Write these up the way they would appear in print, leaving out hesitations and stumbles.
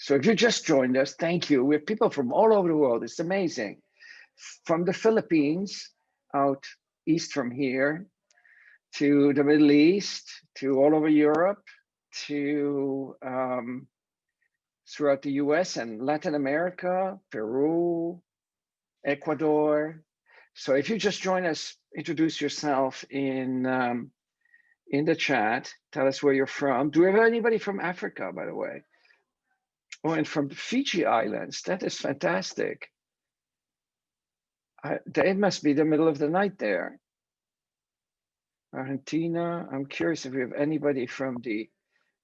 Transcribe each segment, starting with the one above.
So if you just joined us, thank you. We have people from all over the world. It's amazing. From the Philippines, out east from here, to the Middle East, to all over Europe, to throughout the US and Latin America, Peru, Ecuador. So if you just join us, introduce yourself in the chat. Tell us where you're from. Do we have anybody from Africa, by the way? Oh, and from the Fiji Islands. That is fantastic. It must be the middle of the night there. Argentina. I'm curious if we have anybody from the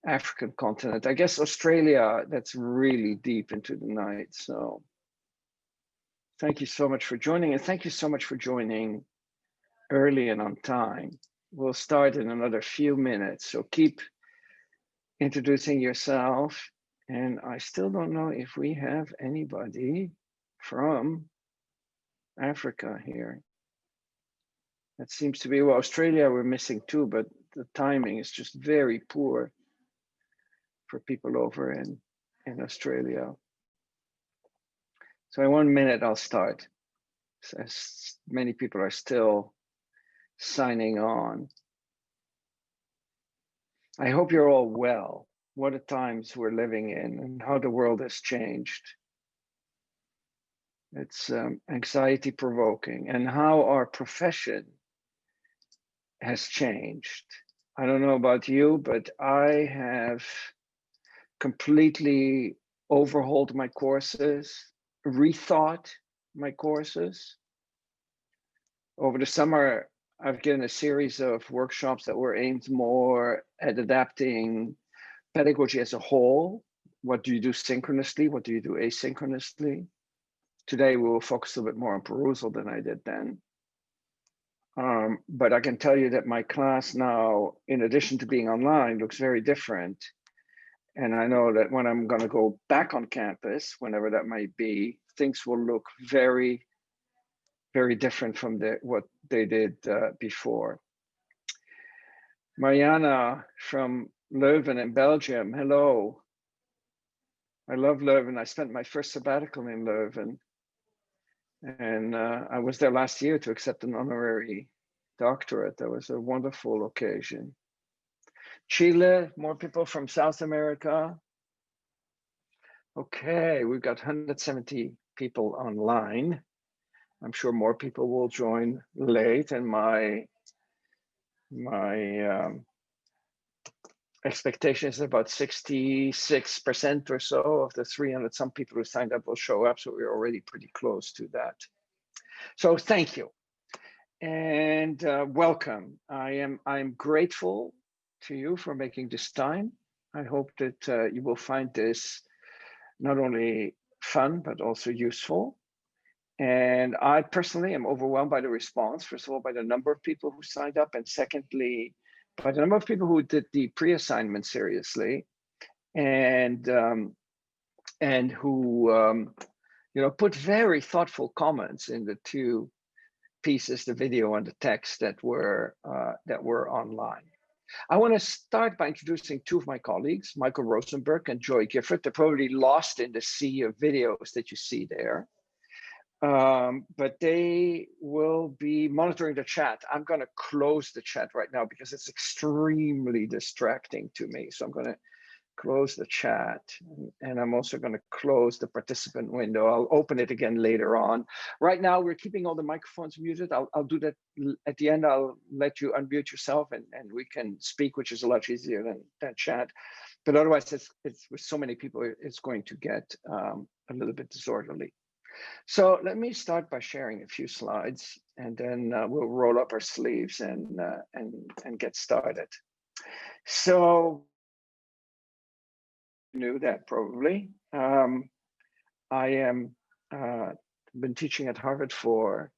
African continent. I guess Australia, that's really deep into the night. So thank you so much for joining, and thank you so much for joining early and on time. We'll start in another few minutes, so keep introducing yourself. And I still don't know if we have anybody from Africa here. That seems to be, well, Australia we're missing too, but the timing is just very poor for people over in Australia. So in 1 minute, I'll start. As many people are still signing on. I hope you're all well. What a times we're living in and how the world has changed. It's anxiety provoking, and how our profession has changed. I don't know about you, but I have completely overhauled my courses, rethought my courses. Over the summer, I've given a series of workshops that were aimed more at adapting pedagogy as a whole. What do you do synchronously? What do you do asynchronously? Today, we will focus a little bit more on Perusall than I did then. But I can tell you that my class now, in addition to being online, looks very different. And I know that when I'm going to go back on campus, whenever that might be, things will look very, very different from what they did before. Mariana from Leuven in Belgium, hello. I love Leuven. I spent my first sabbatical in Leuven. And I was there last year to accept an honorary doctorate. That was a wonderful occasion. Chile, more people from South America. Okay, we've got 170 people online. I'm sure more people will join late, and my expectation is about 66% or so of the 300 some people who signed up will show up, so we're already pretty close to that. So thank you and welcome. I'm grateful to you for making this time. I hope that you will find this not only fun but also useful. And I personally am overwhelmed by the response. First of all, by the number of people who signed up, and secondly, by the number of people who did the pre-assignment seriously, and who put very thoughtful comments in the two pieces, the video and the text that were online. I want to start by introducing two of my colleagues, Michael Rosenberg and Joy Gifford. They're probably lost in the sea of videos that you see there. But they will be monitoring the chat. I'm going to close the chat right now because it's extremely distracting to me. So I'm going to close the chat, and I'm also going to close the participant window. I'll open it again later on. Right now, we're keeping all the microphones muted. I'll do that at the end. I'll let you unmute yourself and we can speak, which is a lot easier than chat. But otherwise, it's with so many people, it's going to get a little bit disorderly. So let me start by sharing a few slides, and then we'll roll up our sleeves and get started. So you knew that probably. I am been teaching at Harvard for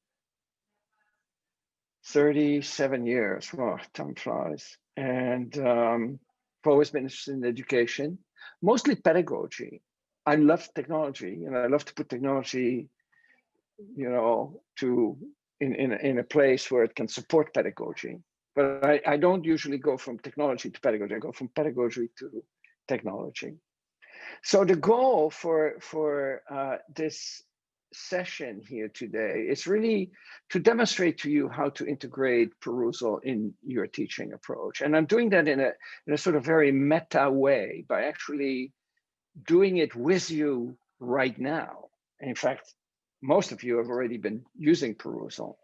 37 years. Wow, time flies. And I've always been interested in education, mostly pedagogy. I love technology, and I love to put technology, in a place where it can support pedagogy. But I don't usually go from technology to pedagogy. I go from pedagogy to technology. So the goal for this session here today is really to demonstrate to you how to integrate Perusall in your teaching approach. And I'm doing that in a sort of very meta way by actually doing it with you right now. In fact, most of you have already been using Perusall.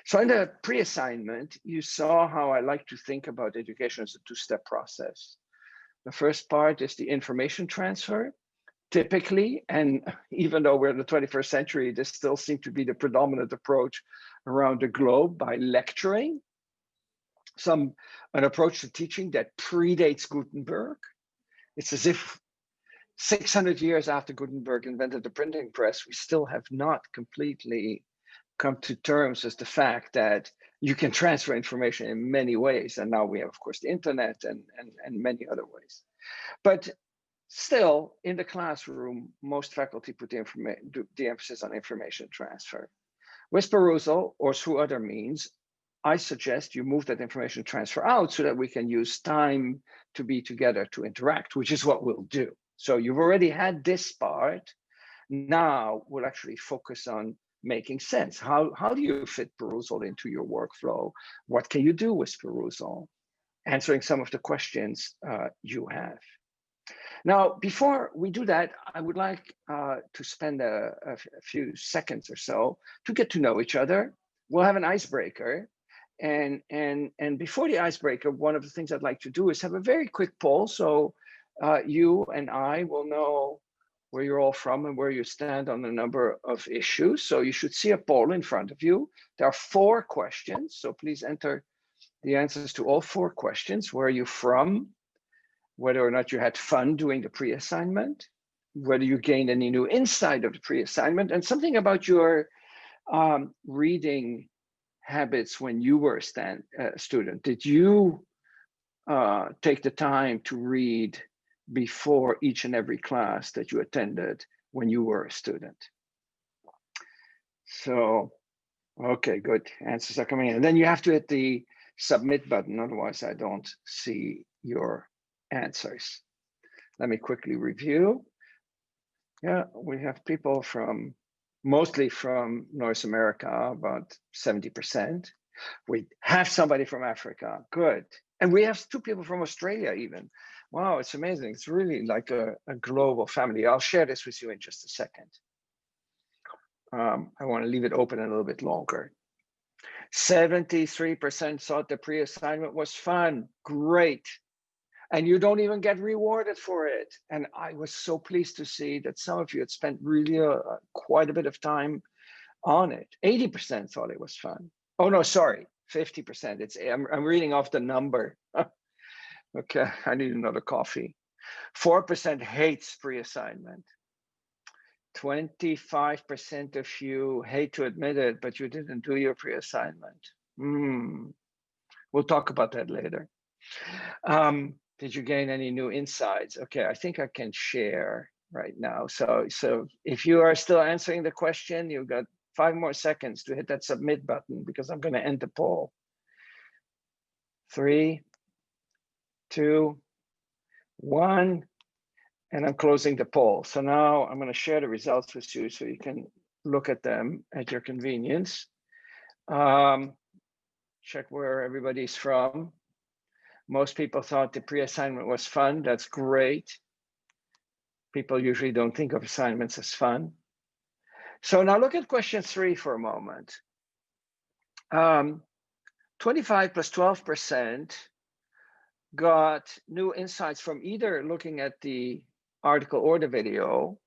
So in the pre-assignment, you saw how I like to think about education as a two-step process. The first part is the information transfer. Typically, and even though we're in the 21st century, this still seems to be the predominant approach around the globe by lecturing. An approach to teaching that predates Gutenberg. It's as if 600 years after Gutenberg invented the printing press, we still have not completely come to terms with the fact that you can transfer information in many ways. And now we have, of course, the internet and many other ways. But still, in the classroom, most faculty put the emphasis on information transfer. With Perusall or through other means, I suggest you move that information transfer out so that we can use time to be together to interact, which is what we'll do. So you've already had this part. Now we'll actually focus on making sense. How do you fit Perusall into your workflow? What can you do with Perusall? Answering some of the questions you have. Now, before we do that, I would like to spend a few seconds or so to get to know each other. We'll have an icebreaker. And before the icebreaker, one of the things I'd like to do is have a very quick poll. So you and I will know where you're all from and where you stand on a number of issues. So you should see a poll in front of you. There are 4 questions. So please enter the answers to all 4 questions. Where are you from? Whether or not you had fun doing the pre-assignment, whether you gained any new insight of the pre-assignment, and something about your reading habits when you were a student. Did you take the time to read before each and every class that you attended when you were a student? So, okay, good. Answers are coming in. And then you have to hit the submit button, otherwise I don't see your answers. Let me quickly review. Yeah, we have people mostly from North America, about 70%. We have somebody from Africa, good. And we have 2 people from Australia even. Wow, it's amazing. It's really like a global family. I'll share this with you in just a second. I want to leave it open a little bit longer. 73% thought the pre-assignment was fun, great. And you don't even get rewarded for it. And I was so pleased to see that some of you had spent really quite a bit of time on it. 80% thought it was fun. Oh no, sorry, 50%. I'm reading off the number. Okay, I need another coffee. 4% hates pre-assignment. 25% of you hate to admit it, but you didn't do your pre-assignment. We'll talk about that later. Did you gain any new insights? Okay, I think I can share right now. So if you are still answering the question, you've got 5 more seconds to hit that submit button because I'm going to end the poll. 3, 2, 1, and I'm closing the poll. So now I'm going to share the results with you so you can look at them at your convenience. Check where everybody's from. Most people thought the pre-assignment was fun. That's great. People usually don't think of assignments as fun. So now look at question 3 for a moment. 25 plus 12% got new insights from either looking at the article or the video,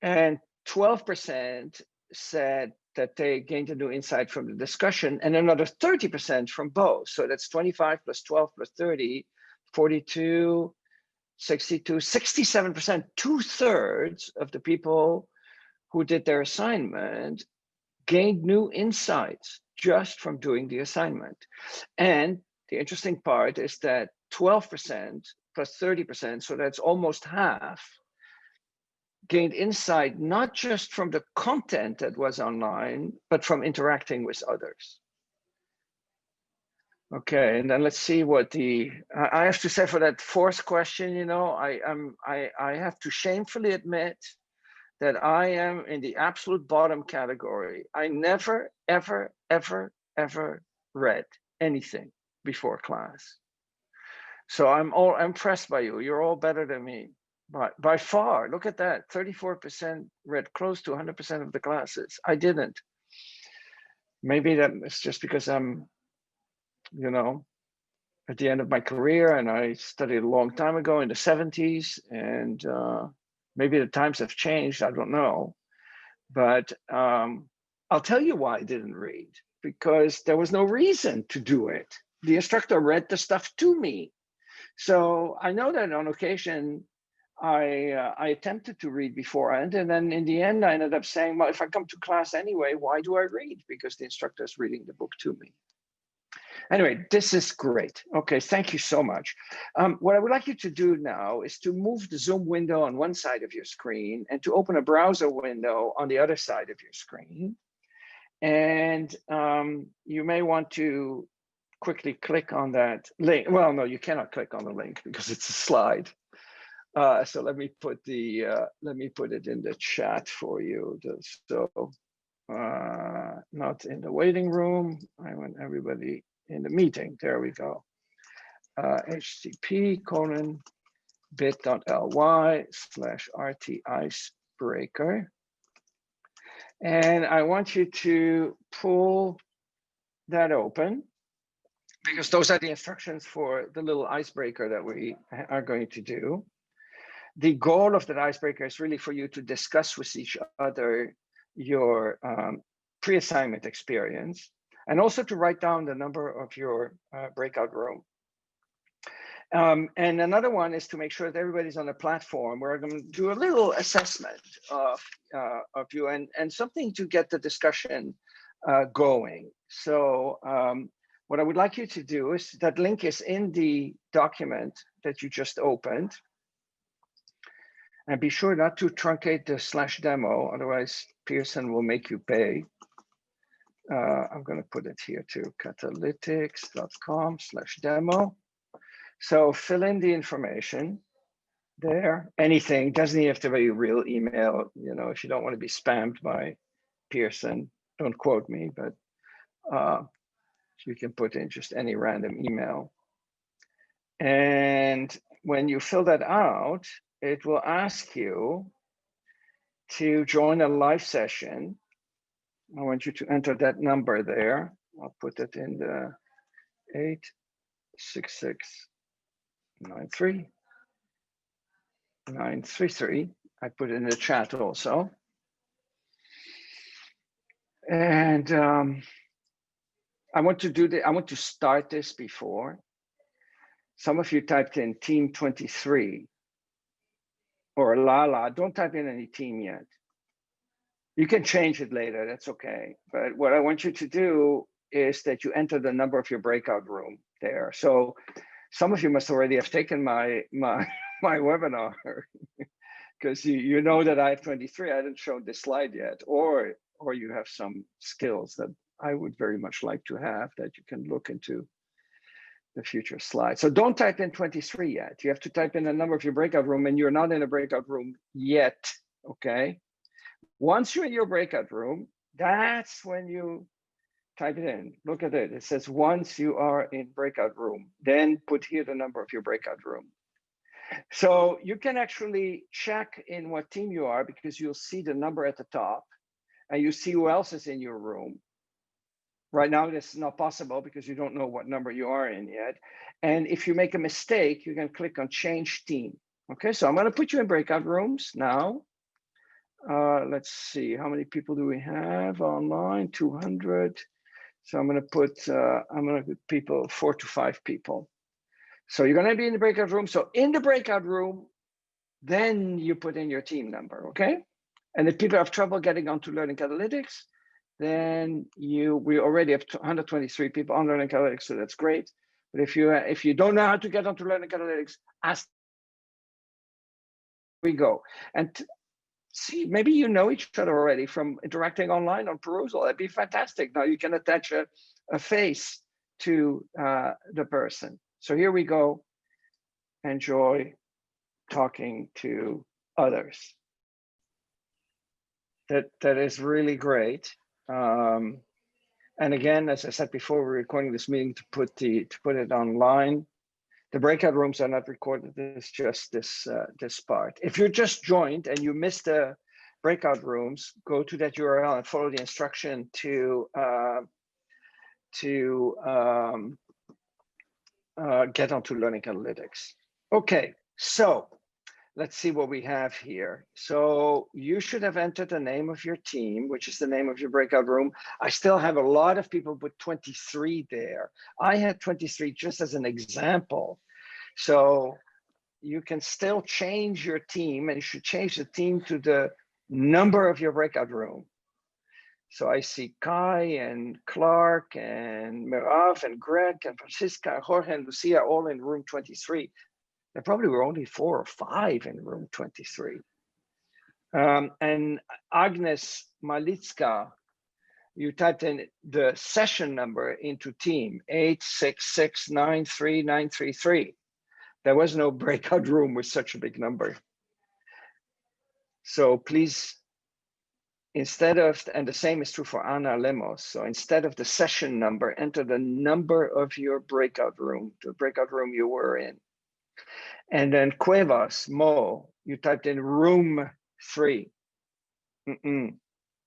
and 12% said that they gained a new insight from the discussion, and another 30% from both. So that's 25 plus 12 plus 30, 42, 62, 67%, 2/3 of the people who did their assignment gained new insights just from doing the assignment. And the interesting part is that 12% plus 30%, so that's almost half, gained insight not just from the content that was online, but from interacting with others. Okay, and then let's see what I have to say for that fourth question. You know, I have to shamefully admit that I am in the absolute bottom category. I never, ever, ever, ever read anything before class. So I'm all impressed by you. You're all better than me. By far, look at that, 34% read close to 100% of the classes. I didn't. Maybe that's just because I'm, you know, at the end of my career and I studied a long time ago in the 70s, and maybe the times have changed, I don't know. But I'll tell you why I didn't read, because there was no reason to do it. The instructor read the stuff to me. So I know that on occasion I attempted to read beforehand, and then in the end I ended up saying, well, if I come to class anyway, why do I read? Because the instructor is reading the book to me. Anyway, this is great. Okay, thank you so much. What I would like you to do now is to move the Zoom window on one side of your screen and to open a browser window on the other side of your screen. And you may want to quickly click on that link. Well, no, you cannot click on the link because it's a slide. So let me put it in the chat for you. So not in the waiting room. I want everybody in the meeting. There we go. http:/bit.ly/RT icebreaker. And I want you to pull that open, because those are the instructions for the little icebreaker that we are going to do. The goal of that icebreaker is really for you to discuss with each other your pre-assignment experience, and also to write down the number of your breakout room. And another one is to make sure that everybody's on a platform. We're going to do a little assessment of you and something to get the discussion going. So what I would like you to do is, that link is in the document that you just opened. And be sure not to truncate the /demo, otherwise Pearson will make you pay. I'm going to put it here too, catalytics.com/demo. So fill in the information there. Anything, doesn't have to be a real email. You know, if you don't want to be spammed by Pearson, don't quote me, but you can put in just any random email. And when you fill that out, it will ask you to join a live session. I want you to enter that number there. I'll put it in the 86693. I put it in the chat also. And I want to start this before. Some of you typed in team 23 or Lala. Don't type in any team yet. You can change it later, that's okay. But what I want you to do is that you enter the number of your breakout room there. So some of you must already have taken my webinar, because you know that I have 23. I didn't show this slide yet, or you have some skills that I would very much like to have that you can look into the future slides. So don't type in 23 yet. You have to type in the number of your breakout room, and you're not in a breakout room yet, okay? Once you're in your breakout room, that's when you type it in. Look at it. It says once you are in breakout room, then put here the number of your breakout room. So you can actually check in what team you are, because you'll see the number at the top and you see who else is in your room. Right now, this is not possible because you don't know what number you are in yet. And if you make a mistake, you can click on change team. Okay, so I'm going to put you in breakout rooms now. Let's see, how many people do we have online? 200. So I'm going to put people, 4 to 5 people. So you're going to be in the breakout room. So in the breakout room, then you put in your team number, okay? And if people have trouble getting onto Learning Catalytics, then we already have 123 people on Learning Catalytics, so that's great. But if you don't know how to get onto Learning Catalytics, ask. We go. And see, maybe you know each other already from interacting online on Perusall. That'd be fantastic. Now you can attach a face to the person. So here we go. Enjoy talking to others. That is really great. And again, as I said before, we're recording this meeting to put it online. The breakout rooms are not recorded. It's just this part. If you're just joined and you missed the breakout rooms, go to that URL and follow the instruction to get onto Learning Analytics. Okay, so let's see what we have here. So you should have entered the name of your team, which is the name of your breakout room. I still have a lot of people with 23 there. I had 23 just as an example. So you can still change your team, and you should change the team to the number of your breakout room. So I see Kai and Clark and Mirav and Greg and Francisca and Jorge and Lucia all in room 23. There probably were only 4 or 5 in room 23. And Agnes Malitska, you typed in the session number into team 866939333. There was no breakout room with such a big number. So please, instead of, and the same is true for Ana Lemos, so instead of the session number, enter the number of your breakout room, the breakout room you were in. And then Cuevas, Mo, you typed in room 3.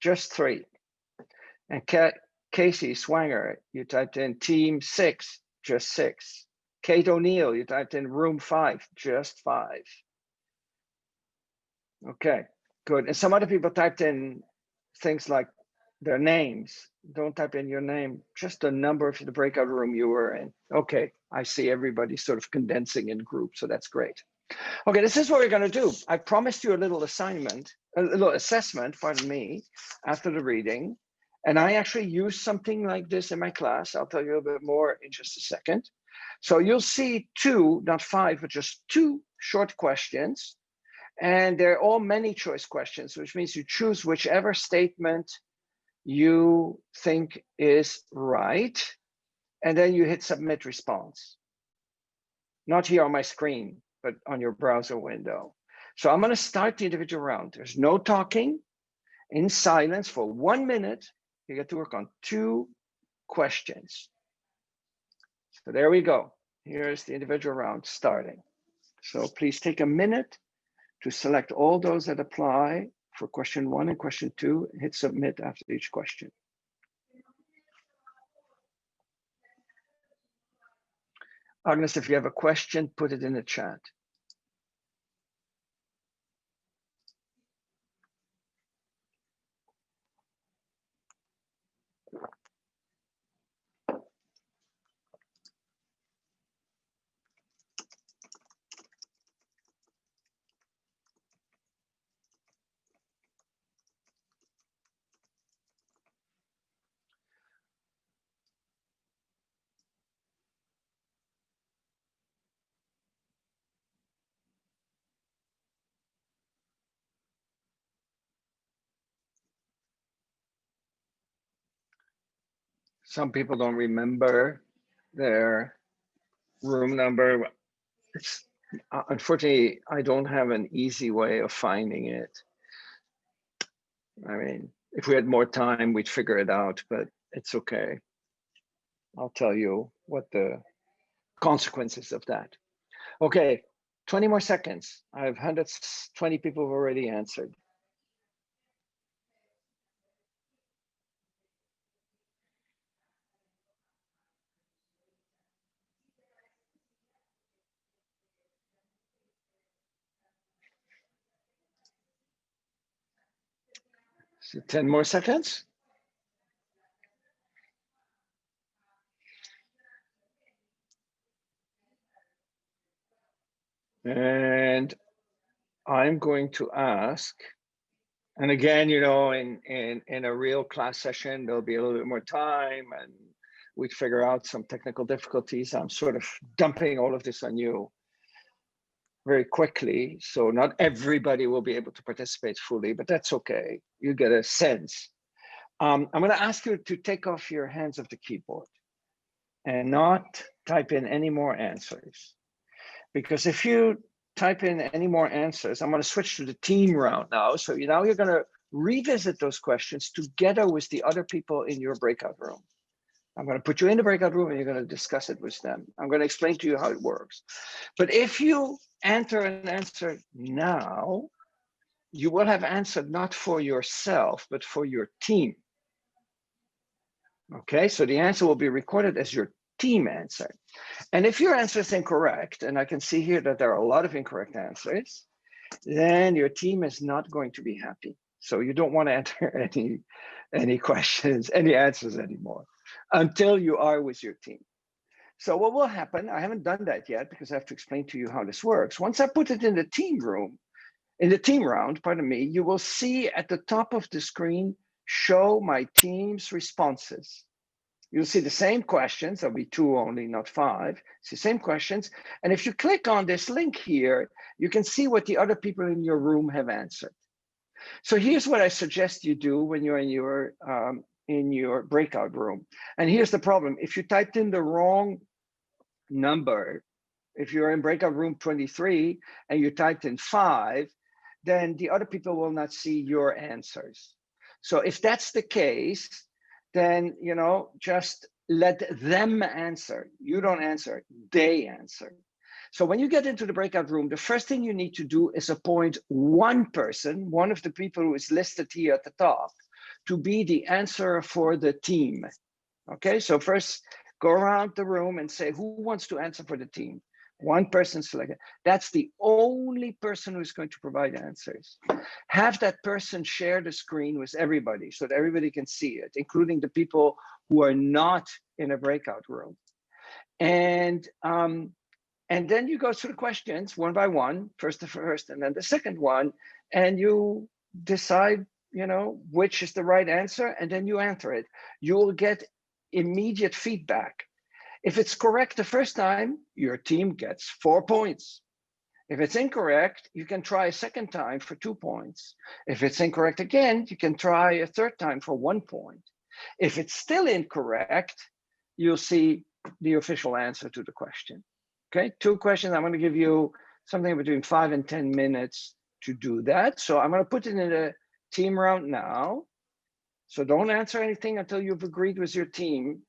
Just 3. And Casey Swanger, you typed in team 6, just 6. Kate O'Neill, you typed in room 5, just 5. Okay, good. And some other people typed in things like their names. Don't type in your name, just the number of the breakout room you were in. Okay, I see everybody sort of condensing in groups, so that's great. Okay, this is what we're going to do. I promised you a little assignment, a little assessment, pardon me, after the reading. And I actually use something like this in my class. I'll tell you a little bit more in just a second. So you'll see 2, not 5, but just 2 short questions. And they're all many choice questions, which means you choose whichever statement you think is right. And then you hit submit response. Not here on my screen, but on your browser window. So I'm going to start the individual round. There's no talking. In silence for 1 minute, you get to work on 2 questions. So there we go. Here's the individual round starting. So please take a minute to select all those that apply for question 1 and question 2. Hit submit after each question. Agnes, if you have a question, put it in the chat. Some people don't remember their room number. It's unfortunately, I don't have an easy way of finding it. I mean, if we had more time, we'd figure it out, but it's okay. I'll tell you what the consequences of that. Okay, 20 more seconds. I have 120 people who've already answered. So 10 more seconds. And I'm going to ask, and again, you know, in a real class session, there'll be a little bit more time and we'd figure out some technical difficulties. I'm sort of dumping all of this on you very quickly. So not everybody will be able to participate fully, but that's okay. You get a sense. I'm going to ask you to take off your hands of the keyboard. and not type in any more answers. Because if you type in any more answers, I'm going to switch to the team round now. So now you're going to revisit those questions together with the other people in your breakout room. I'm going to put you in the breakout room and you're going to discuss it with them. I'm going to explain to you how it works. But if you enter an answer now, you will have answered not for yourself, but for your team. Okay, so the answer will be recorded as your team answer. And if your answer is incorrect, and I can see here that there are a lot of incorrect answers, then your team is not going to be happy. So you don't want to enter any questions, any answers anymore until you are with your team. So what will happen, I haven't done that yet because I have to explain to you how this works. Once I put it in the team room, in the team round, pardon me, you will see at the top of the screen, show my team's responses. You'll see the same questions, there'll be 2 only, not 5. It's the same questions. And if you click on this link here, you can see what the other people in your room have answered. So here's what I suggest you do when you're in your breakout room. And here's the problem. If you typed in the wrong number, if you're in breakout room 23 and you typed in 5, then the other people will not see your answers. So if that's the case, then just let them answer. You don't answer, they answer. So when you get into the breakout room, the first thing you need to do is appoint one person, one of the people who is listed here at the top, to be the answerer for the team. Okay, so first go around the room and say, who wants to answer for the team? One person selected. That's the only person who's going to provide answers. Have that person share the screen with everybody so that everybody can see it, including the people who are not in a breakout room. And then you go through the questions one by one, first the first and then the second one, and you decide, which is the right answer, and then you answer it. You will get immediate feedback. If it's correct the first time, your team gets 4 points. If it's incorrect, you can try a second time for 2 points. If it's incorrect again, you can try a third time for 1 point. If it's still incorrect, you'll see the official answer to the question. Okay, 2 questions. I'm going to give you something between 5 and 10 minutes to do that. So I'm going to put it in a team round now. So don't answer anything until you've agreed with your team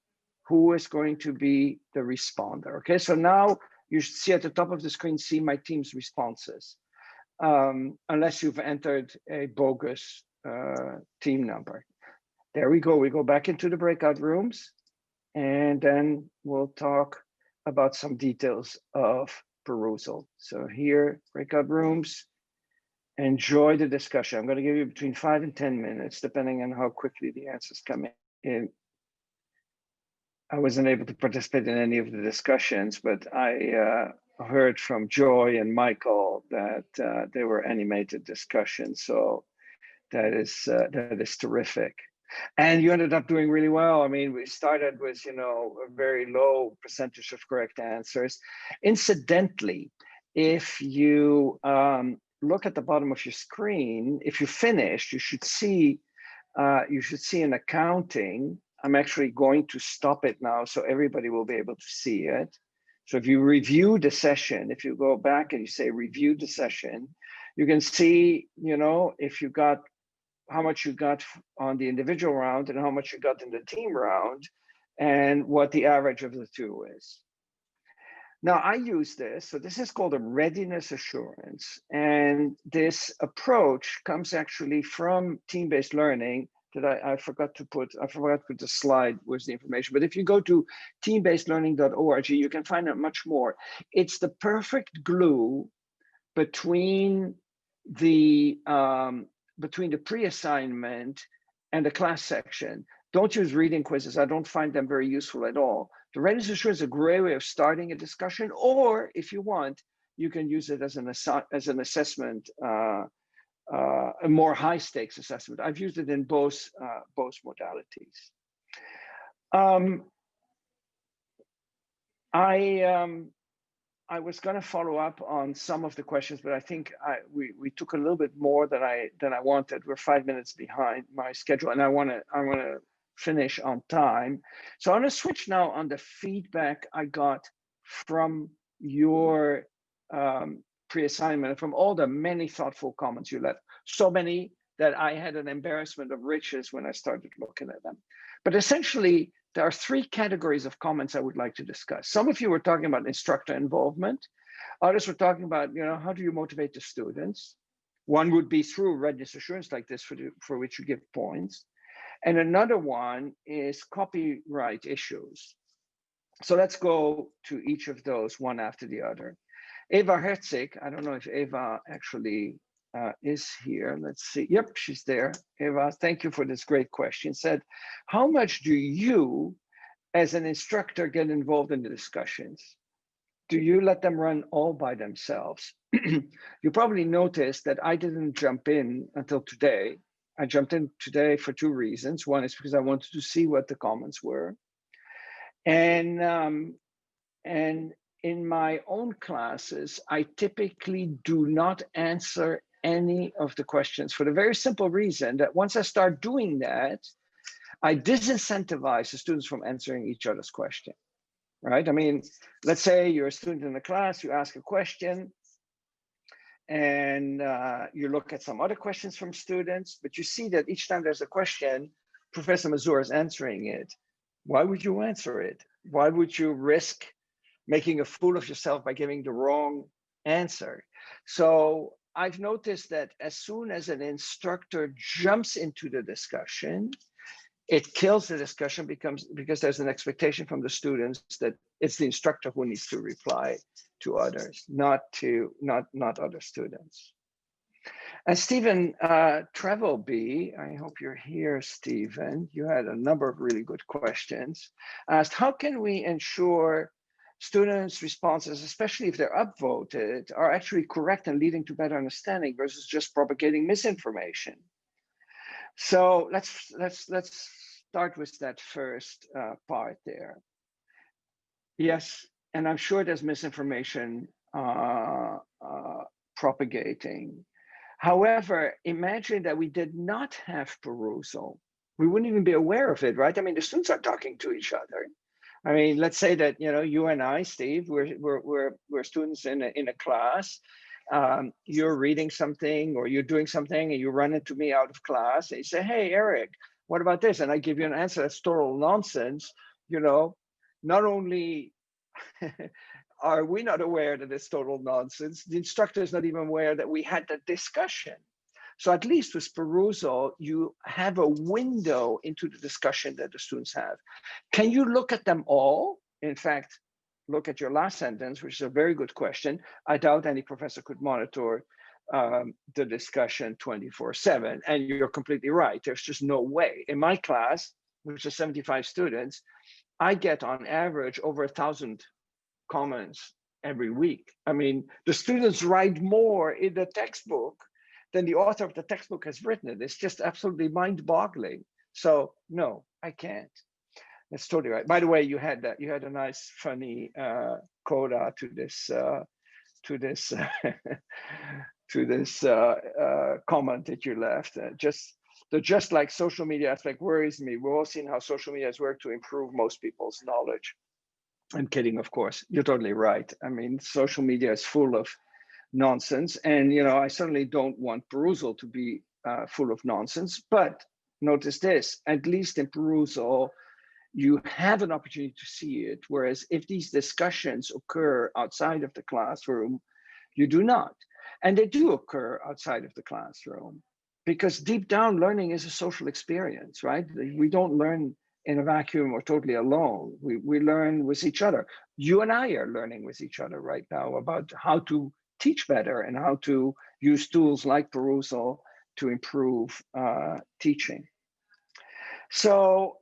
who is going to be the responder. Okay, so now you should see at the top of the screen, see my team's responses, unless you've entered a bogus team number. There we go. We go back into the breakout rooms, and then we'll talk about some details of Perusall. So here, breakout rooms, enjoy the discussion. I'm going to give you between 5 and 10 minutes, depending on how quickly the answers come in. I wasn't able to participate in any of the discussions, but I heard from Joy and Michael that they were animated discussions. So that is terrific. And you ended up doing really well. I mean, we started with, a very low percentage of correct answers. Incidentally, if you look at the bottom of your screen, if you finished, you should see an accounting. I'm actually going to stop it now so everybody will be able to see it. So if you review the session, if you go back and you say review the session, you can see, if you got how much you got on the individual round and how much you got in the team round and what the average of the two is. Now I use this, so this is called a readiness assurance. And this approach comes actually from team-based learning that I forgot to put the slide with the information. But if you go to teambasedlearning.org, you can find out much more. It's the perfect glue between the pre-assignment and the class section. Don't use reading quizzes. I don't find them very useful at all. The readiness assurance is a great way of starting a discussion, or if you want, you can use it as an assessment, a more high stakes assessment. I've used it in both modalities. I was going to follow up on some of the questions, but I think we took a little bit more than I wanted. We're 5 minutes behind my schedule, and I want to finish on time. So I'm going to switch now on the feedback I got from your pre-assignment, from all the many thoughtful comments you left. So many that I had an embarrassment of riches when I started looking at them. But essentially, there are three categories of comments I would like to discuss. Some of you were talking about instructor involvement. Others were talking about, how do you motivate the students? One would be through readiness assurance like this for which you give points. And another one is copyright issues. So let's go to each of those one after the other. Eva Herzig, I don't know if Eva actually is here. Let's see. Yep, she's there. Eva, thank you for this great question. Said, how much do you as an instructor get involved in the discussions? Do you let them run all by themselves? You probably noticed that I didn't jump in until today. I jumped in today for two reasons. One is because I wanted to see what the comments were. And in my own classes, I typically do not answer any of the questions for the very simple reason that once I start doing that, I disincentivize the students from answering each other's question, right? I mean, let's say you're a student in the class, you ask a question, and you look at some other questions from students, but you see that each time there's a question, Professor Mazur is answering it. Why would you answer it? Why would you risk making a fool of yourself by giving the wrong answer? So I've noticed that as soon as an instructor jumps into the discussion, it kills the discussion because there's an expectation from the students that it's the instructor who needs to reply to others, not other students. And Stephen Trevelby, I hope you're here, Stephen. You had a number of really good questions. Asked, how can we ensure students' responses, especially if they're upvoted, are actually correct and leading to better understanding versus just propagating misinformation? So let's start with that first part there. Yes, and I'm sure there's misinformation propagating. However, imagine that we did not have Perusall. We wouldn't even be aware of it, right? I mean, the students are talking to each other. I mean, let's say that you and I, Steve, we're students in a class. You're reading something or you're doing something and you run into me out of class and you say, hey, Eric, what about this? And I give you an answer that's total nonsense. Not only are we not aware that it's total nonsense, the instructor is not even aware that we had that discussion. So at least with Perusall, you have a window into the discussion that the students have. Can you look at them all? In fact, look at your last sentence, which is a very good question. I doubt any professor could monitor the discussion 24/7. And you're completely right. There's just no way. In my class, which is 75 students, I get on average over 1,000 comments every week. I mean, the students write more in the textbook than the author of the textbook has written it. It's just absolutely mind-boggling. So no, I can't. That's totally right. By the way, you had a nice, funny coda to this comment that you left. Just like social media aspect worries me. We've all seen how social media has worked to improve most people's knowledge. I'm kidding, of course. You're totally right. I mean, social media is full of nonsense, and I certainly don't want Perusall to be full of nonsense. But notice this: at least in Perusall, you have an opportunity to see it. Whereas if these discussions occur outside of the classroom, you do not. And they do occur outside of the classroom because deep down, learning is a social experience, right? We don't learn in a vacuum or totally alone. We learn with each other. You and I are learning with each other right now about how to teach better and how to use tools like Perusall to improve teaching. So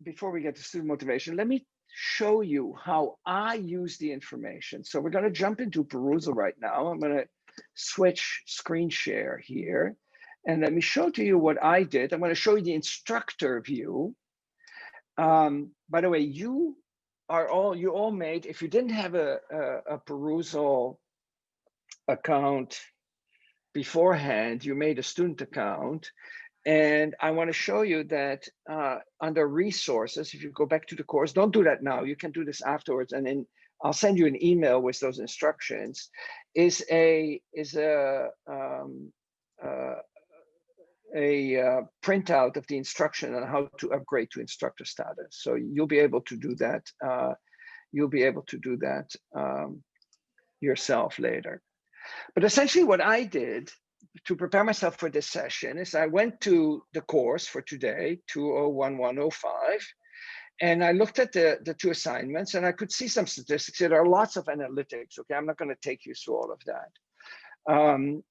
before we get to student motivation, let me show you how I use the information. So we're going to jump into Perusall right now. I'm going to switch screen share here. And let me show to you what I did. I'm going to show you the instructor view. By the way, you all made, if you didn't have a Perusall account beforehand, you made a student account. And I want to show you that under resources, if you go back to the course, don't do that now. You can do this afterwards, and then I'll send you an email with those instructions. Is a printout of the instruction on how to upgrade to instructor status. So you'll be able to do that. You'll be able to do that yourself later. But essentially what I did to prepare myself for this session is I went to the course for today, 201105, and I looked at the two assignments, and I could see some statistics. There are lots of analytics, okay? I'm not gonna take you through all of that.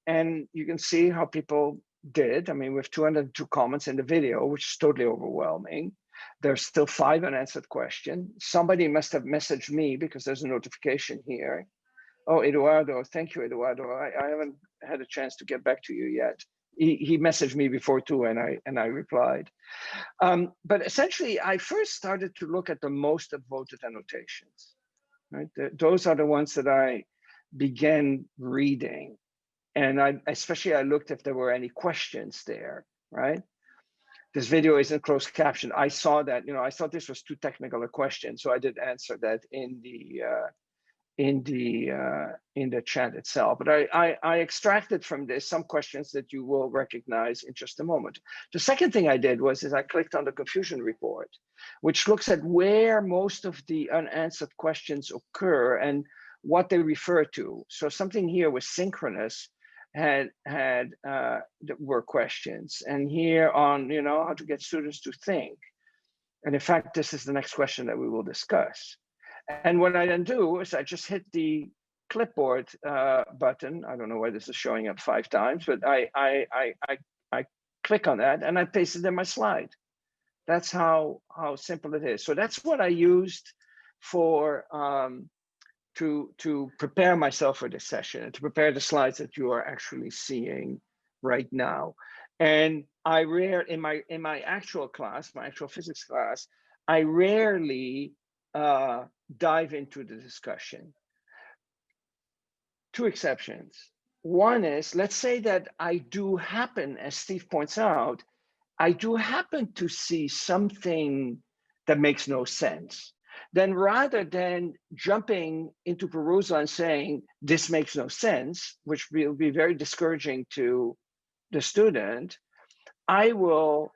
And you can see how people did. I mean, with 202 comments in the video, which is totally overwhelming. There's still 5 unanswered questions. Somebody must have messaged me because there's a notification here. Oh, Eduardo, thank you, Eduardo. I haven't had a chance to get back to you yet. He messaged me before too, and I replied. But essentially, I first started to look at the most voted annotations. Right, those are the ones that I began reading, and I looked if there were any questions there. Right, this video isn't closed captioned. I saw that. I thought this was too technical a question, so I did answer that in the chat itself. But I extracted from this some questions that you will recognize in just a moment. The second thing I did was I clicked on the confusion report, which looks at where most of the unanswered questions occur and what they refer to. So something here was synchronous were questions, and here on how to get students to think. And in fact, this is the next question that we will discuss. And what I then do is I just hit the clipboard button. I don't know why this is showing up 5 times, but I click on that and I paste it in my slide. That's how simple it is. So that's what I used for to prepare myself for this session and to prepare the slides that you are actually seeing right now. And in my actual class, my actual physics class, I rarely dive into the discussion. 2 exceptions. One is, let's say that I do happen, as Steve points out, I do happen to see something that makes no sense. Then rather than jumping into Perusall and saying, this makes no sense, which will be very discouraging to the student, I will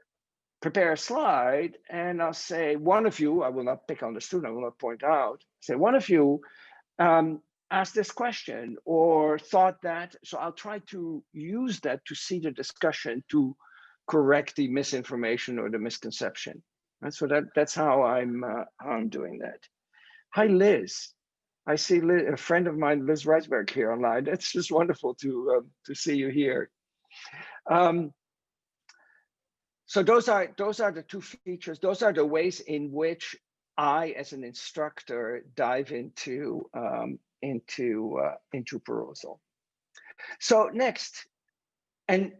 prepare a slide and I'll say, one of you, I will not pick on the student, I will not point out, say one of you asked this question or thought that, so I'll try to use that to see the discussion to correct the misinformation or the misconception. And so that's how I'm doing that. Hi, Liz. I see a friend of mine, Liz Reisberg, here online. It's just wonderful to see you here. So those are the 2 features. Those are the ways in which I, as an instructor, dive into Perusall. So next, and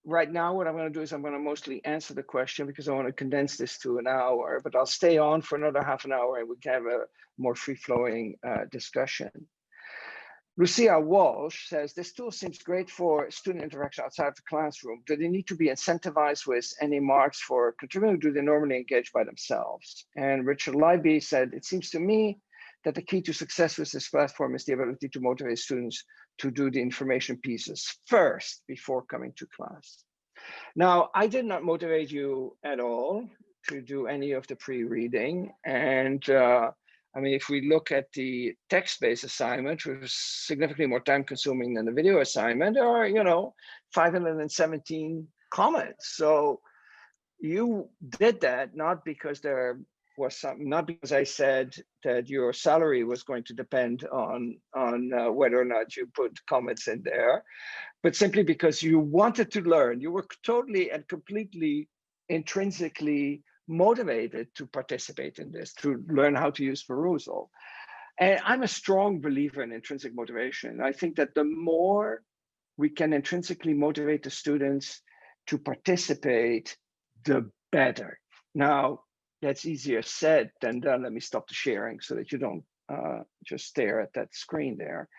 right now what I'm going to do is I'm going to mostly answer the question because I want to condense this to an hour. But I'll stay on for another half an hour and we can have a more free-flowing discussion. Lucia Walsh says, this tool seems great for student interaction outside of the classroom. Do they need to be incentivized with any marks for contributing, or do they normally engage by themselves? And Richard Leiby said, it seems to me that the key to success with this platform is the ability to motivate students to do the information pieces first before coming to class. Now, I did not motivate you at all to do any of the pre-reading. And I mean, if we look at the text-based assignment, which was significantly more time-consuming than the video assignment, there are, 517 comments. So you did that not because there was not because I said that your salary was going to depend on whether or not you put comments in there, but simply because you wanted to learn. You were totally and completely intrinsically motivated to participate in this, to learn how to use Perusall. And I'm a strong believer in intrinsic motivation. I think that the more we can intrinsically motivate the students to participate, the better. Now, that's easier said than done. Let me stop the sharing so that you don't just stare at that screen there.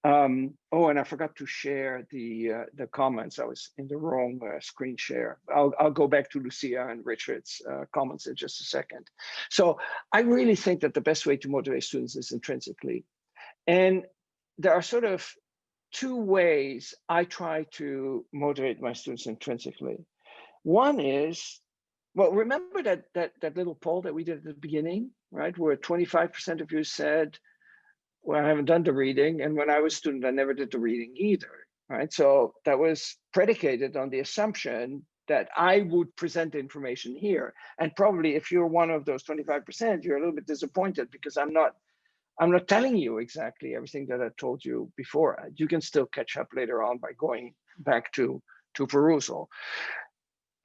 Oh, and I forgot to share the comments. I was in the wrong screen share. I'll go back to Lucia and Richard's comments in just a second. So I really think that the best way to motivate students is intrinsically. And there are sort of two ways I try to motivate my students intrinsically. One is, well, remember that little poll that we did at the beginning, right? Where 25% of you said, well, I haven't done the reading. And when I was a student, I never did the reading either, right? So that was predicated on the assumption that I would present the information here. And probably if you're one of those 25%, you're a little bit disappointed because I'm not telling you exactly everything that I told you before. You can still catch up later on by going back to Perusall.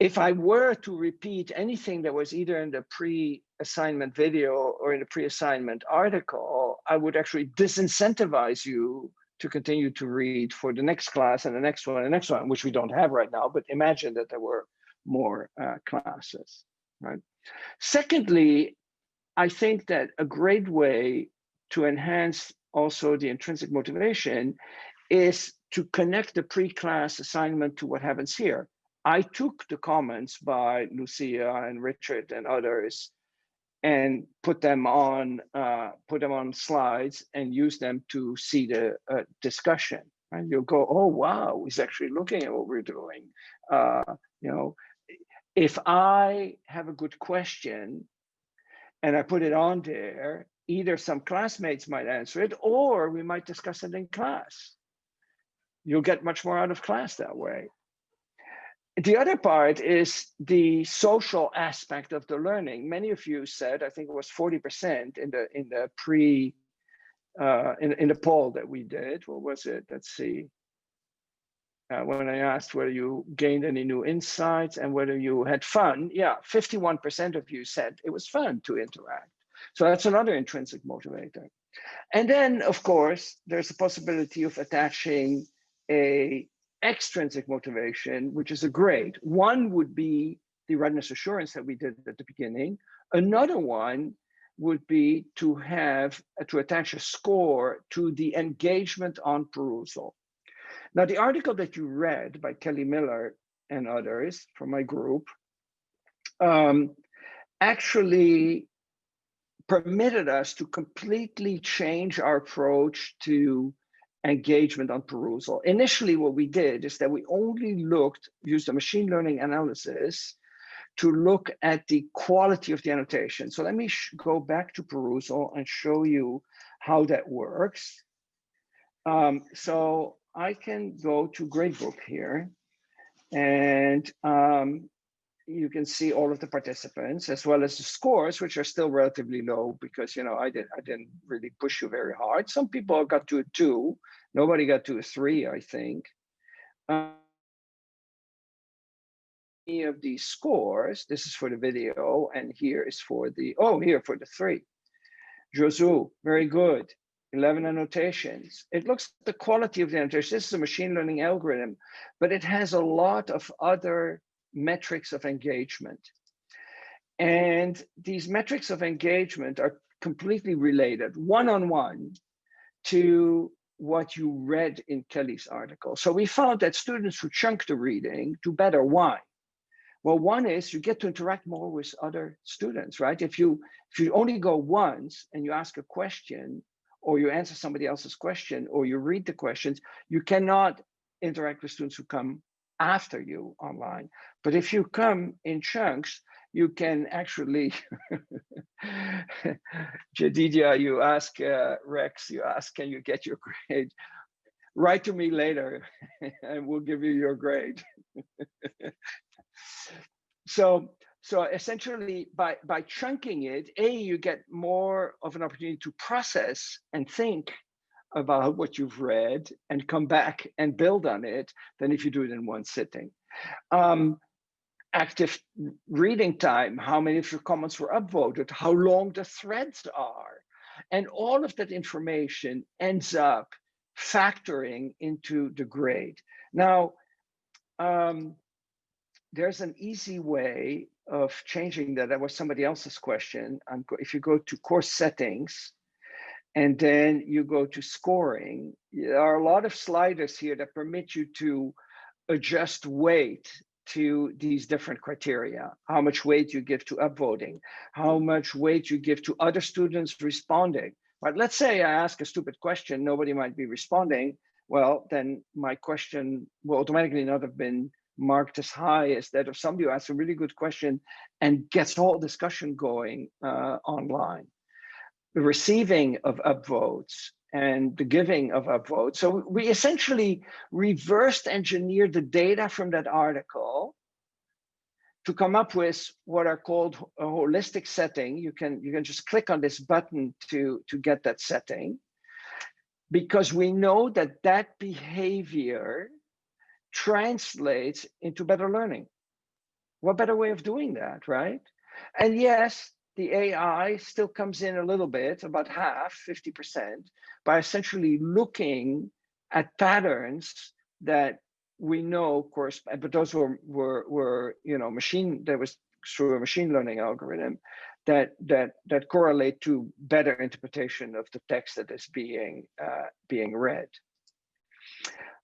If I were to repeat anything that was either in the pre-assignment video or in the pre-assignment article, I would actually disincentivize you to continue to read for the next class and the next one and the next one, which we don't have right now, but imagine that there were more classes, right? Secondly, I think that a great way to enhance also the intrinsic motivation is to connect the pre-class assignment to what happens here. I took the comments by Lucia and Richard and others and put them on slides and use them to see the discussion. And you'll go, oh wow, he's actually looking at what we're doing. You know, if I have a good question and I put it on there, either some classmates might answer it or we might discuss it in class. You'll get much more out of class that way. The other part is the social aspect of the learning. Many of you said, I think it was 40% in the poll that we did. What was it? Let's see. When I asked whether you gained any new insights and whether you had fun, yeah, 51% of you said it was fun to interact. So that's another intrinsic motivator. And then, of course, there's a possibility of attaching a extrinsic motivation, which is a grade. One would be the readiness assurance that we did at the beginning. Another one would be to attach a score to the engagement on Perusall. Now, the article that you read by Kelly Miller and others from my group actually permitted us to completely change our approach to engagement on Perusall. Initially, what we did is that we only used a machine learning analysis to look at the quality of the annotation. So let me go back to Perusall and show you how that works. So I can go to Gradebook here, and you can see all of the participants as well as the scores, which are still relatively low because I didn't really push you very hard. Some people got to a 2, nobody got to a 3, I think. Any of these scores, this is for the video, and here is for the for the 3. Josu, very good. 11 annotations. It looks at the quality of the annotation. This is a machine learning algorithm, but it has a lot of other metrics of engagement. And these metrics of engagement are completely related one-on-one to what you read in Kelly's article. So we found that students who chunk the reading do better. Why? Well, one is you get to interact more with other students, right? If you only go once and you ask a question, or you answer somebody else's question, or you read the questions, you cannot interact with students who come after you online. But if you come in chunks, you can actually, Jadidia, you ask Rex, you ask, can you get your grade? Write to me later and we'll give you your grade. So essentially, by chunking it, you get more of an opportunity to process and think about what you've read and come back and build on it than if you do it in one sitting. Active reading time, how many of your comments were upvoted, how long the threads are, and all of that information ends up factoring into the grade. Now, there's an easy way of changing that. That was somebody else's question. If you go to course settings and then you go to scoring. There are a lot of sliders here that permit you to adjust weight to these different criteria. How much weight you give to upvoting, how much weight you give to other students responding. But let's say I ask a stupid question, nobody might be responding. Well, then my question will automatically not have been marked as high as that of somebody who asks a really good question and gets whole discussion going online. The receiving of upvotes and the giving of upvotes. So we essentially reversed engineered the data from that article to come up with what are called a holistic setting. You can just click on this button to get that setting, because we know that that behavior translates into better learning. What better way of doing that, right? And yes, the AI still comes in a little bit, about half, 50%, by essentially looking at patterns that we know, of course, but those were that was through a machine learning algorithm that correlate to better interpretation of the text that is being read.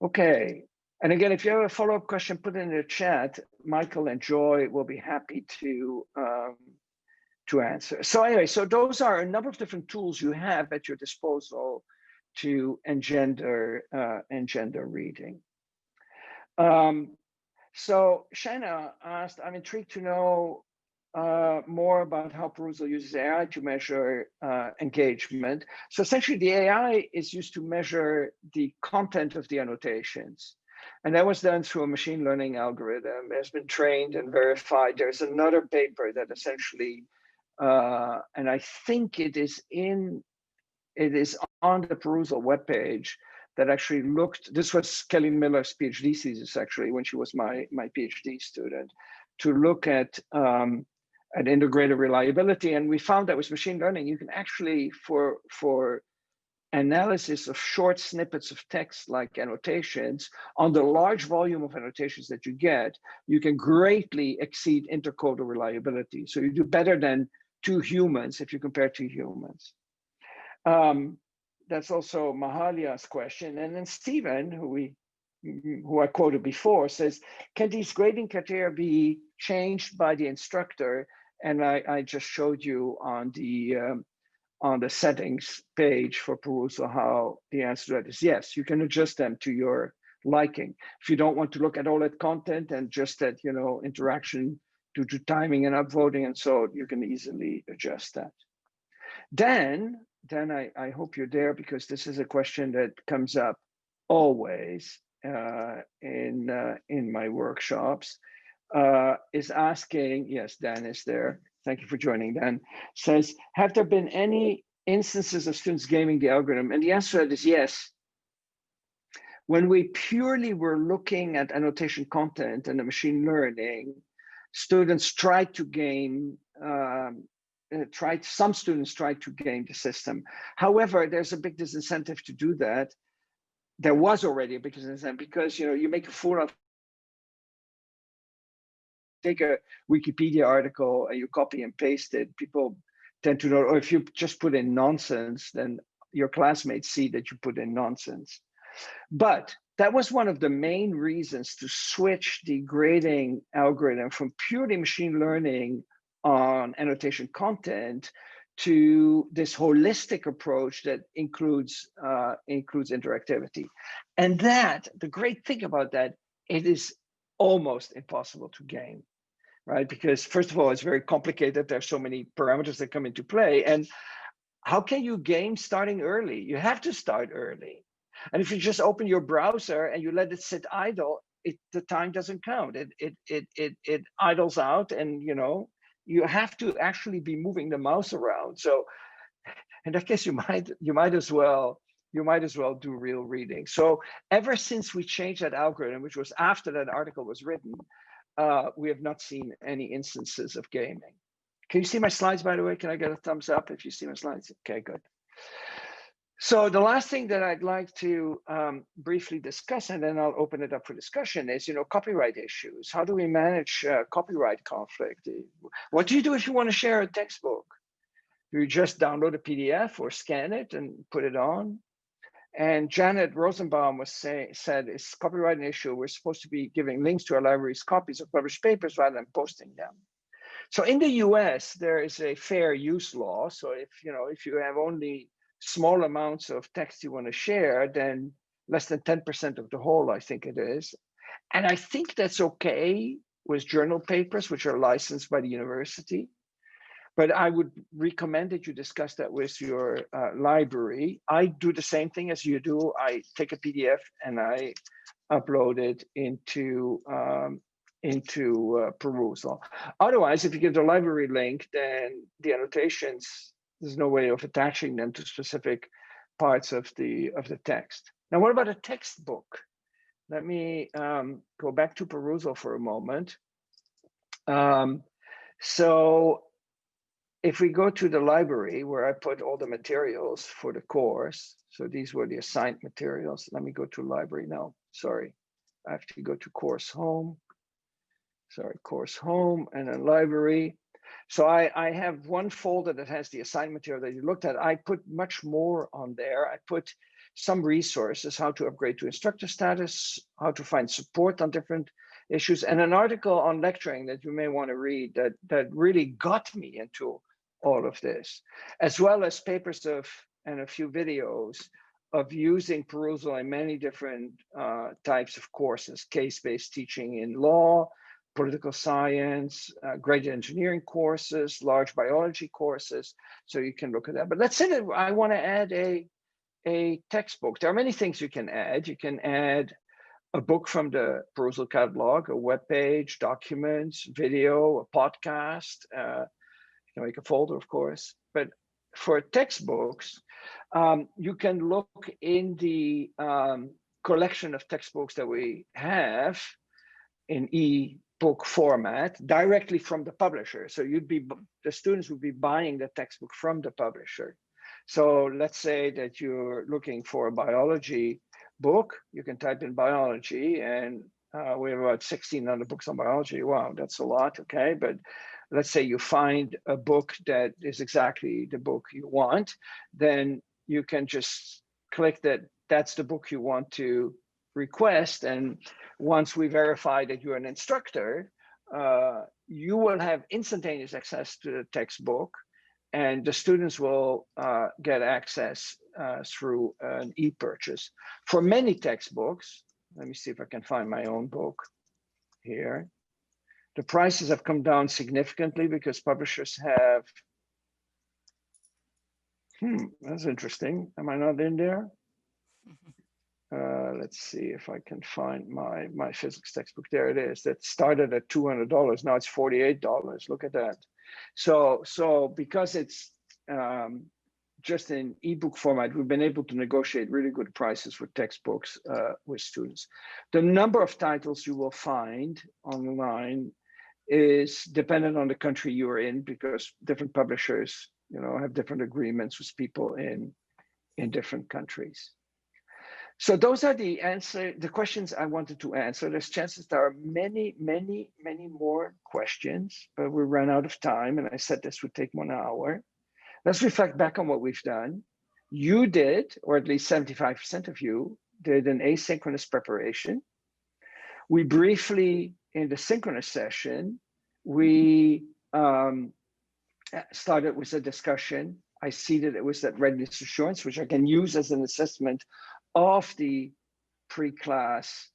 Okay. And again, if you have a follow-up question, put it in the chat. Michael and Joy will be happy to answer. So anyway, so those are a number of different tools you have at your disposal to engender reading. So Shanna asked, I'm intrigued to know more about how Perusall uses AI to measure engagement. So essentially the AI is used to measure the content of the annotations. And that was done through a machine learning algorithm. It has been trained and verified. There's another paper that essentially, and I think it is on the Perusall webpage, that actually looked, this was Kelly Miller's PhD thesis actually, when she was my PhD student, to look at integrated reliability. And we found that with machine learning, you can actually, for analysis of short snippets of text like annotations, on the large volume of annotations that you get, you can greatly exceed intercodal reliability. So you do better than two humans if you compare two humans. That's also Mahalia's question. And then Stephen, who I quoted before, says, can these grading criteria be changed by the instructor? And I just showed you on the settings page for Perusall how the answer to that is yes. You can adjust them to your liking. If you don't want to look at all that content and just that interaction due to timing and upvoting, and so you can easily adjust that. Dan, I hope you're there, because this is a question that comes up always in my workshops. Is asking, yes, Dan is there. Thank you for joining, Dan. Says, have there been any instances of students gaming the algorithm? And the answer to that is yes. When we purely were looking at annotation content and the machine learning, students tried to game. Some students tried to game the system. However, there's a big disincentive to do that. There was already a big disincentive because you make a fool of. Take a Wikipedia article and you copy and paste it. People tend to know, or if you just put in nonsense, then your classmates see that you put in nonsense. But that was one of the main reasons to switch the grading algorithm from purely machine learning on annotation content to this holistic approach that includes interactivity. And that, the great thing about that, it is almost impossible to game, right? Because first of all, it's very complicated. There's so many parameters that come into play. And how can you game starting early? You have to start early. And if you just open your browser and you let it sit idle, the time doesn't count. It idles out, and you have to actually be moving the mouse around. So in that case, you might as well do real reading. So ever since we changed that algorithm, which was after that article was written, we have not seen any instances of gaming. Can you see my slides, by the way? Can I get a thumbs up if you see my slides? Okay, good. So the last thing that I'd like to briefly discuss, and then I'll open it up for discussion, is copyright issues. How do we manage copyright conflict? What do you do if you want to share a textbook? You just download a PDF or scan it and put it on. And Janet Rosenbaum said it's copyright an issue. We're supposed to be giving links to our libraries, copies of published papers rather than posting them. So in the US, there is a fair use law. So if you have only small amounts of text you want to share, then less than 10% of the whole, I think it is. And I think that's okay with journal papers, which are licensed by the university. But I would recommend that you discuss that with your library. I do the same thing as you do. I take a PDF and I upload it into Perusall. Otherwise, if you give the library link, then the annotations, there's no way of attaching them to specific parts of the text. Now, what about a textbook? Let me go back to Perusall for a moment. So if we go to the library where I put all the materials for the course, so these were the assigned materials. Let me go to library now. Sorry, I have to go to course home. Sorry, course home and then library. So I have one folder that has the assigned material that you looked at. I put much more on there. I put some resources, how to upgrade to instructor status, how to find support on different issues, and an article on lecturing that you may want to read that really got me into all of this, as well as papers and a few videos of using Perusall in many different types of courses, case-based teaching in law, political science, graduate engineering courses, large biology courses. So you can look at that. But let's say that I want to add a textbook. There are many things you can add. You can add a book from the Perusall catalog, a web page, documents, video, a podcast. You can make a folder, of course. But for textbooks, you can look in the collection of textbooks that we have in e-book format directly from the publisher. So the students would be buying the textbook from the publisher. So let's say that you're looking for a biology book, you can type in biology, and we have about 1,600 books on biology. Wow, that's a lot, okay? But let's say you find a book that is exactly the book you want, then you can just click that that's the book you want to request. And once we verify that you're an instructor, you will have instantaneous access to the textbook, and the students will get access through an e-purchase. For many textbooks, let me see if I can find my own book here. The prices have come down significantly because publishers have, that's interesting. Am I not in there? Let's see if I can find my physics textbook. There it is. That started at $200. Now it's $48. Look at that. So because it's just in ebook format, we've been able to negotiate really good prices for textbooks with students. The number of titles you will find online is dependent on the country you're in, because different publishers, have different agreements with people in different countries. So those are the questions I wanted to answer. There's chances there are many, many, many more questions, but we ran out of time, and I said this would take 1 hour. Let's reflect back on what we've done. You did, or at least 75% of you did, an asynchronous preparation. We briefly, in the synchronous session, we started with a discussion. I seeded it with that readiness assurance, which I can use as an assessment of the pre-class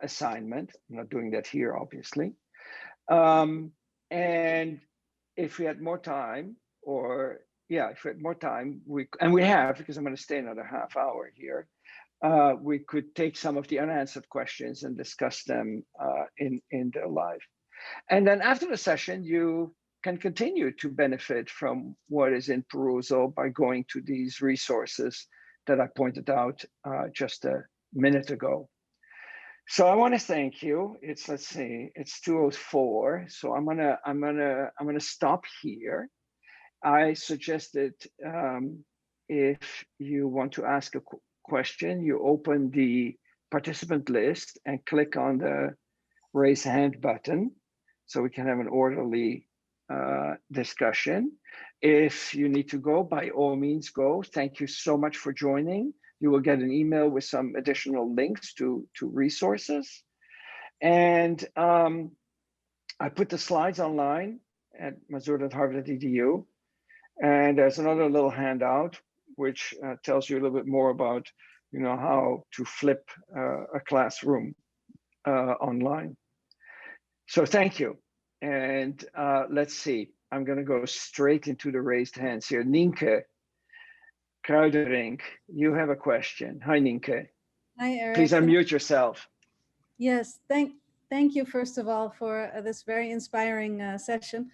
assignment. I'm not doing that here, obviously. And if we had more time, if we had more time, we have, because I'm going to stay another half hour here, we could take some of the unanswered questions and discuss them in the live. And then after the session, you can continue to benefit from what is in Perusall by going to these resources that I pointed out just a minute ago. So I want to thank you. It's 2:04. So I'm gonna stop here. I suggested if you want to ask a question, you open the participant list and click on the raise hand button, so we can have an orderly discussion. If you need to go, by all means go. Thank you so much for joining. You will get an email with some additional links to resources. And I put the slides online at mazur.harvard.edu. And there's another little handout which tells you a little bit more about, how to flip a classroom online. So thank you. And let's see, I'm going to go straight into the raised hands here. Nienke Kruidering, you have a question. Hi, Nienke. Hi, Eric. Please unmute yourself. Yes, thank you, first of all, for this very inspiring session.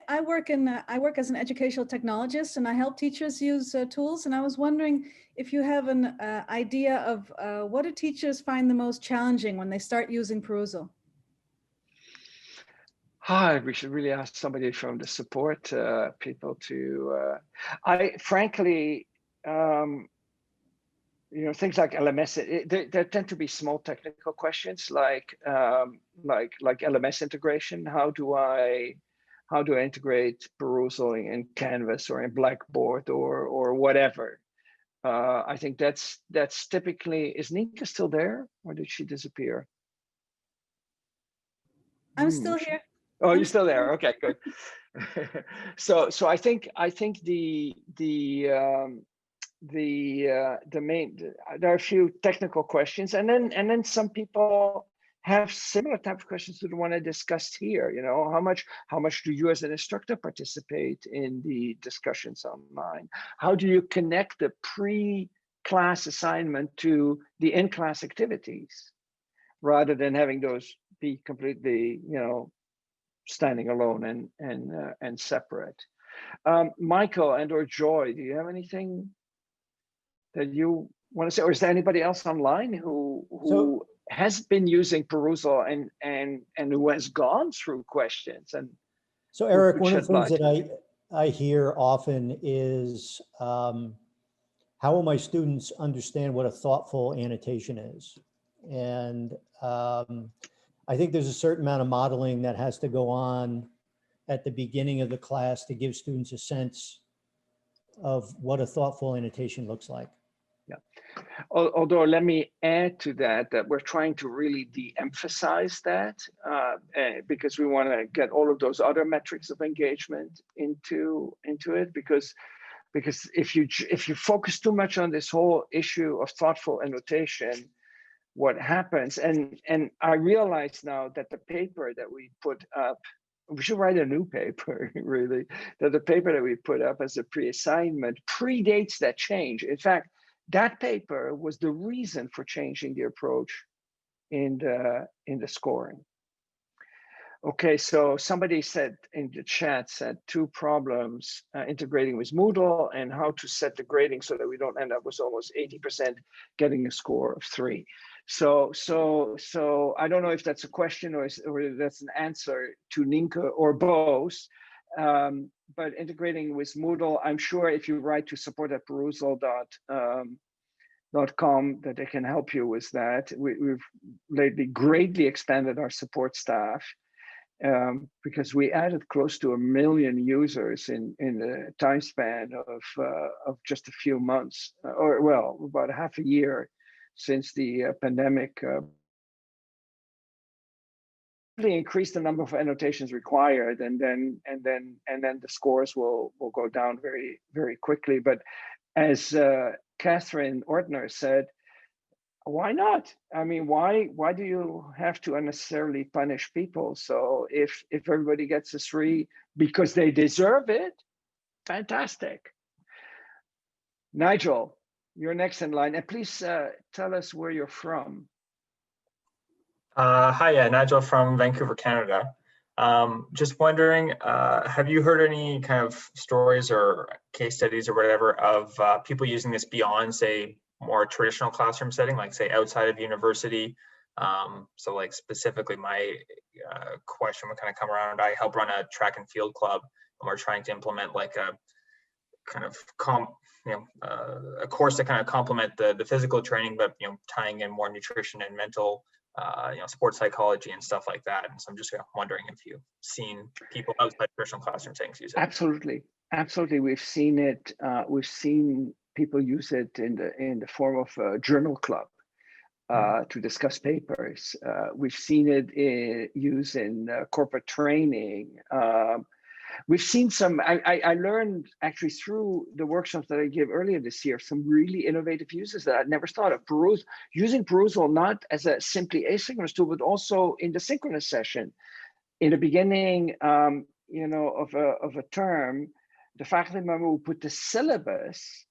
I work as an educational technologist, and I help teachers use tools. And I was wondering if you have an idea of what do teachers find the most challenging when they start using Perusall? Hi, we should really ask somebody from the support people to. I frankly, things like LMS, there tend to be small technical questions like LMS integration. How do I integrate Perusall in Canvas or in Blackboard or whatever? I think that's typically. Is Nienke still there, or did she disappear? I'm still here. Oh, you're still there. Okay, good. So I think the main, there are a few technical questions, and then some people have similar type of questions to the one I discussed here. How much do you as an instructor participate in the discussions online? How do you connect the pre-class assignment to the in-class activities, rather than having those be completely, standing alone and separate? Michael and/or Joy, do you have anything that you want to say, or is there anybody else online who has been using Perusall and who has gone through questions? And so, Eric, one of the things that I hear often is, how will my students understand what a thoughtful annotation is? And I think there's a certain amount of modeling that has to go on at the beginning of the class to give students a sense of what a thoughtful annotation looks like. Yeah. Although let me add to that we're trying to really de-emphasize that because we want to get all of those other metrics of engagement into it, because if you focus too much on this whole issue of thoughtful annotation, what happens, and I realize now that the paper that we put up, we should write a new paper, really, that the paper that we put up as a pre-assignment predates that change. In fact, that paper was the reason for changing the approach in the scoring. Okay, so somebody said in the chat, two problems integrating with Moodle and how to set the grading so that we don't end up with almost 80% getting a score of 3. So I don't know if that's a question or that's an answer to Nienke or both. But integrating with Moodle, I'm sure if you write to support@perusall.com that they can help you with that. We've lately greatly expanded our support staff because we added close to 1 million users in the time span of just a few months, or well, about half a year since the pandemic. Increase the number of annotations required, and then the scores will go down very, very quickly. But as Catherine Ortner said, why not? I mean, why do you have to unnecessarily punish people? So if everybody gets a 3 because they deserve it, fantastic. Nigel, you're next in line, and please tell us where you're from. Hi, Nigel from Vancouver, Canada. Just wondering, have you heard any kind of stories or case studies or whatever of people using this beyond, say, more traditional classroom setting, like say outside of university? So like specifically my question would kind of come around, I help run a track and field club, and we're trying to implement like a kind of a course to kind of complement the physical training, but tying in more nutrition and mental sports psychology and stuff like that. And so I'm just wondering if you've seen people outside traditional classroom settings use it. Absolutely. We've seen it. We've seen people use it in the form of a journal club to discuss papers. We've seen it used in corporate training. We've seen some, I learned actually through the workshops that I gave earlier this year, some really innovative uses that I'd never thought of. Using Perusall not as a simply asynchronous tool, but also in the synchronous session. In the beginning, of a term, the faculty member will put the syllabus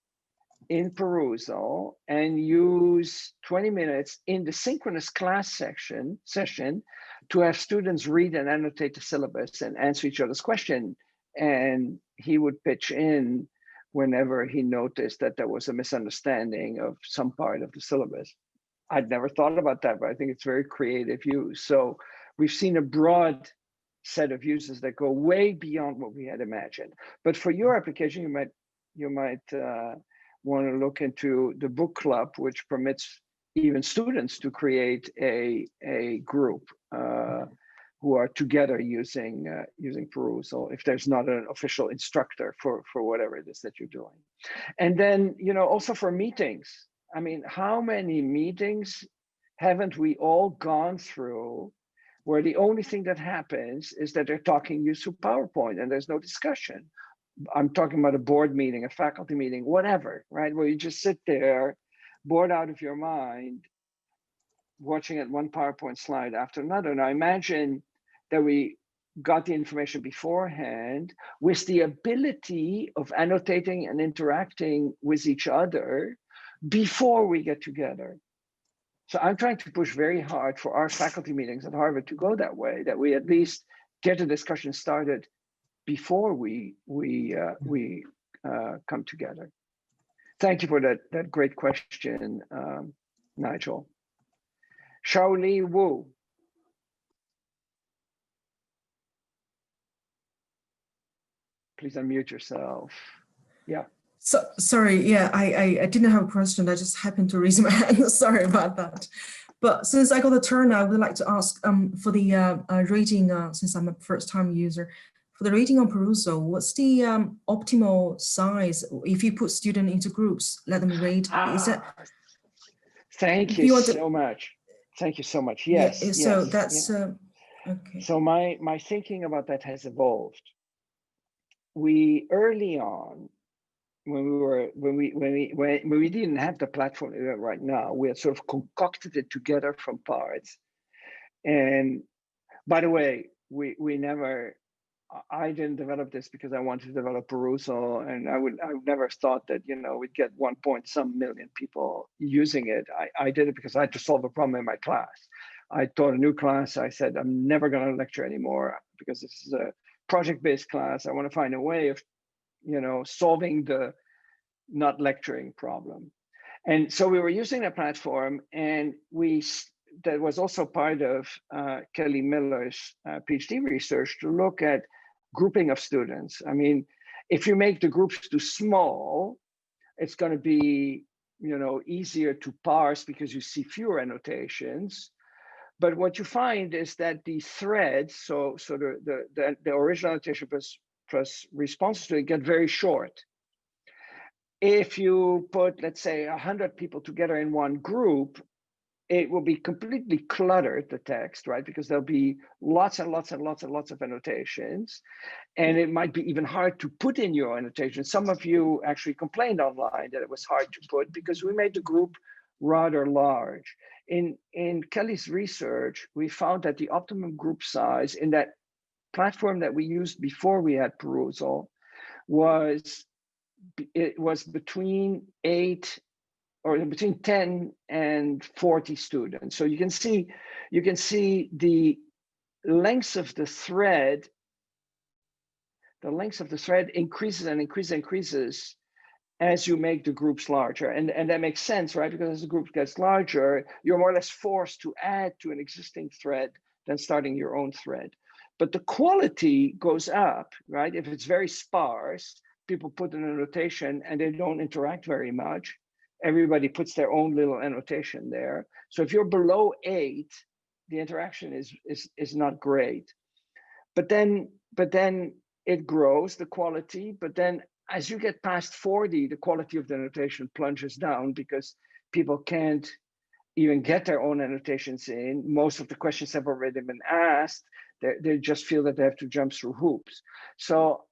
in Perusall and use 20 minutes in the synchronous class session to have students read and annotate the syllabus and answer each other's question. And he would pitch in whenever he noticed that there was a misunderstanding of some part of the syllabus. I'd never thought about that, but I think it's very creative use. So we've seen a broad set of uses that go way beyond what we had imagined. But for your application, you might want to look into the book club, which permits even students to create a group who are together using Perusall if there's not an official instructor for whatever it is that you're doing. And then, also for meetings. I mean, how many meetings haven't we all gone through where the only thing that happens is that they're talking you through PowerPoint and there's no discussion? I'm talking about a board meeting, a faculty meeting, whatever, right? Where you just sit there, bored out of your mind, watching it one PowerPoint slide after another. Now imagine that we got the information beforehand with the ability of annotating and interacting with each other before we get together. So I'm trying to push very hard for our faculty meetings at Harvard to go that way, that we at least get a discussion started before we come together. Thank you for that great question, Nigel. Shaoli Wu. Please unmute yourself. Yeah. So sorry, yeah, I didn't have a question. I just happened to raise my hand. Sorry about that. But since I got the turn, I would like to ask for the rating, since I'm a first-time user, for the rating on Perusall, what's the optimal size if you put students into groups, let them rate? Is that? Thank you so much. Thank you so much. Yes. Yeah, so yes, that's yeah. okay. So my thinking about that has evolved. We early on, when we didn't have the platform right now, we had sort of concocted it together from parts. And by the way, I didn't develop this because I wanted to develop Perusall, and I would never thought that we'd get 1 point some million people using it. I did it because I had to solve a problem in my class. I taught a new class. I said I'm never going to lecture anymore because this is a project-based class. I want to find a way of solving the not lecturing problem. And so we were using a platform, and that was also part of Kelly Miller's PhD research to look at grouping of students. I mean, if you make the groups too small, it's going to be easier to parse because you see fewer annotations. But what you find is that the threads, so the original annotation plus responses to it, get very short. If you put, let's say, 100 people together in one group, it will be completely cluttered, the text, right? Because there'll be lots and lots and lots and lots of annotations. And it might be even hard to put in your annotations. Some of you actually complained online that it was hard to put because we made the group rather large. In Kelly's research, we found that the optimum group size in that platform that we used before we had Perusall was between 10 and 40 students. So you can see the length of the thread. The length of the thread increases and increases as you make the groups larger, and that makes sense, right? Because as the group gets larger, you're more or less forced to add to an existing thread than starting your own thread. But the quality goes up, right? If it's very sparse, people put an annotation and they don't interact very much. Everybody puts their own little annotation there. So if you're below 8, the interaction is not great. But then it grows, the quality, but then as you get past 40, the quality of the annotation plunges down because people can't even get their own annotations in. Most of the questions have already been asked. They just feel that they have to jump through hoops. So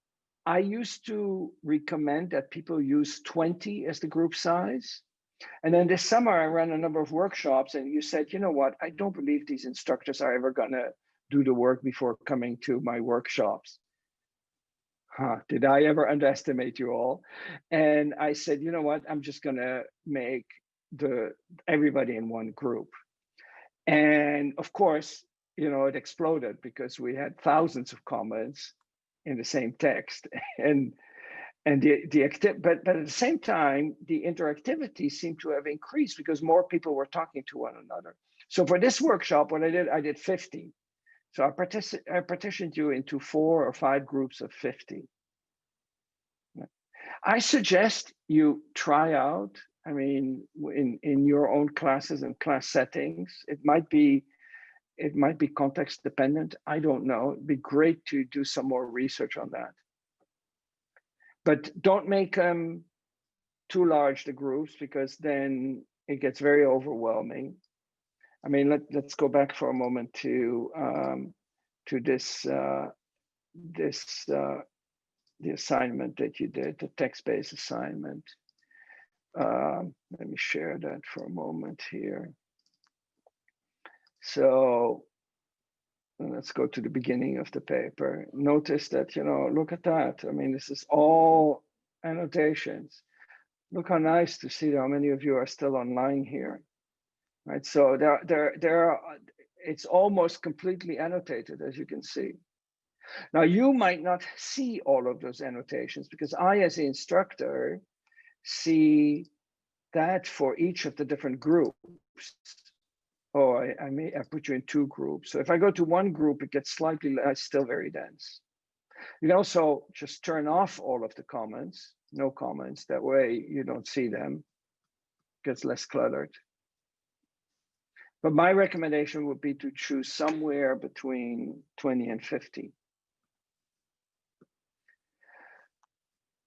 I used to recommend that people use 20 as the group size. And then this summer, I ran a number of workshops, and you said, you know what, I don't believe these instructors are ever gonna do the work before coming to my workshops. Did I ever underestimate you all? And I said, you know what, I'm just gonna make everybody in one group. And of course, you know, it exploded because we had thousands of comments in the same text. But at the same time, the interactivity seemed to have increased because more people were talking to one another. So for this workshop, what I did 50. So I partitioned you into 4 or 5 groups of 50. I suggest you try out, I mean, in your own classes and class settings. It might be context dependent. I don't know. It'd be great to do some more research on that. But don't make them too large, the groups, because then it gets very overwhelming. I mean, let's go back for a moment to this the assignment that you did, the text-based assignment. Let me share that for a moment here. So let's go to the beginning of the paper. Notice that, you know, look at that. I mean, this is all annotations. Look how nice to see how many of you are still online here, right? So it's almost completely annotated, as you can see. Now, you might not see all of those annotations because I, as the instructor, see that for each of the different groups. Oh, I put you in 2 groups. So if I go to one group, it gets slightly less, still very dense. You can also just turn off all of the comments, no comments. That way you don't see them, it gets less cluttered. But my recommendation would be to choose somewhere between 20 and 50.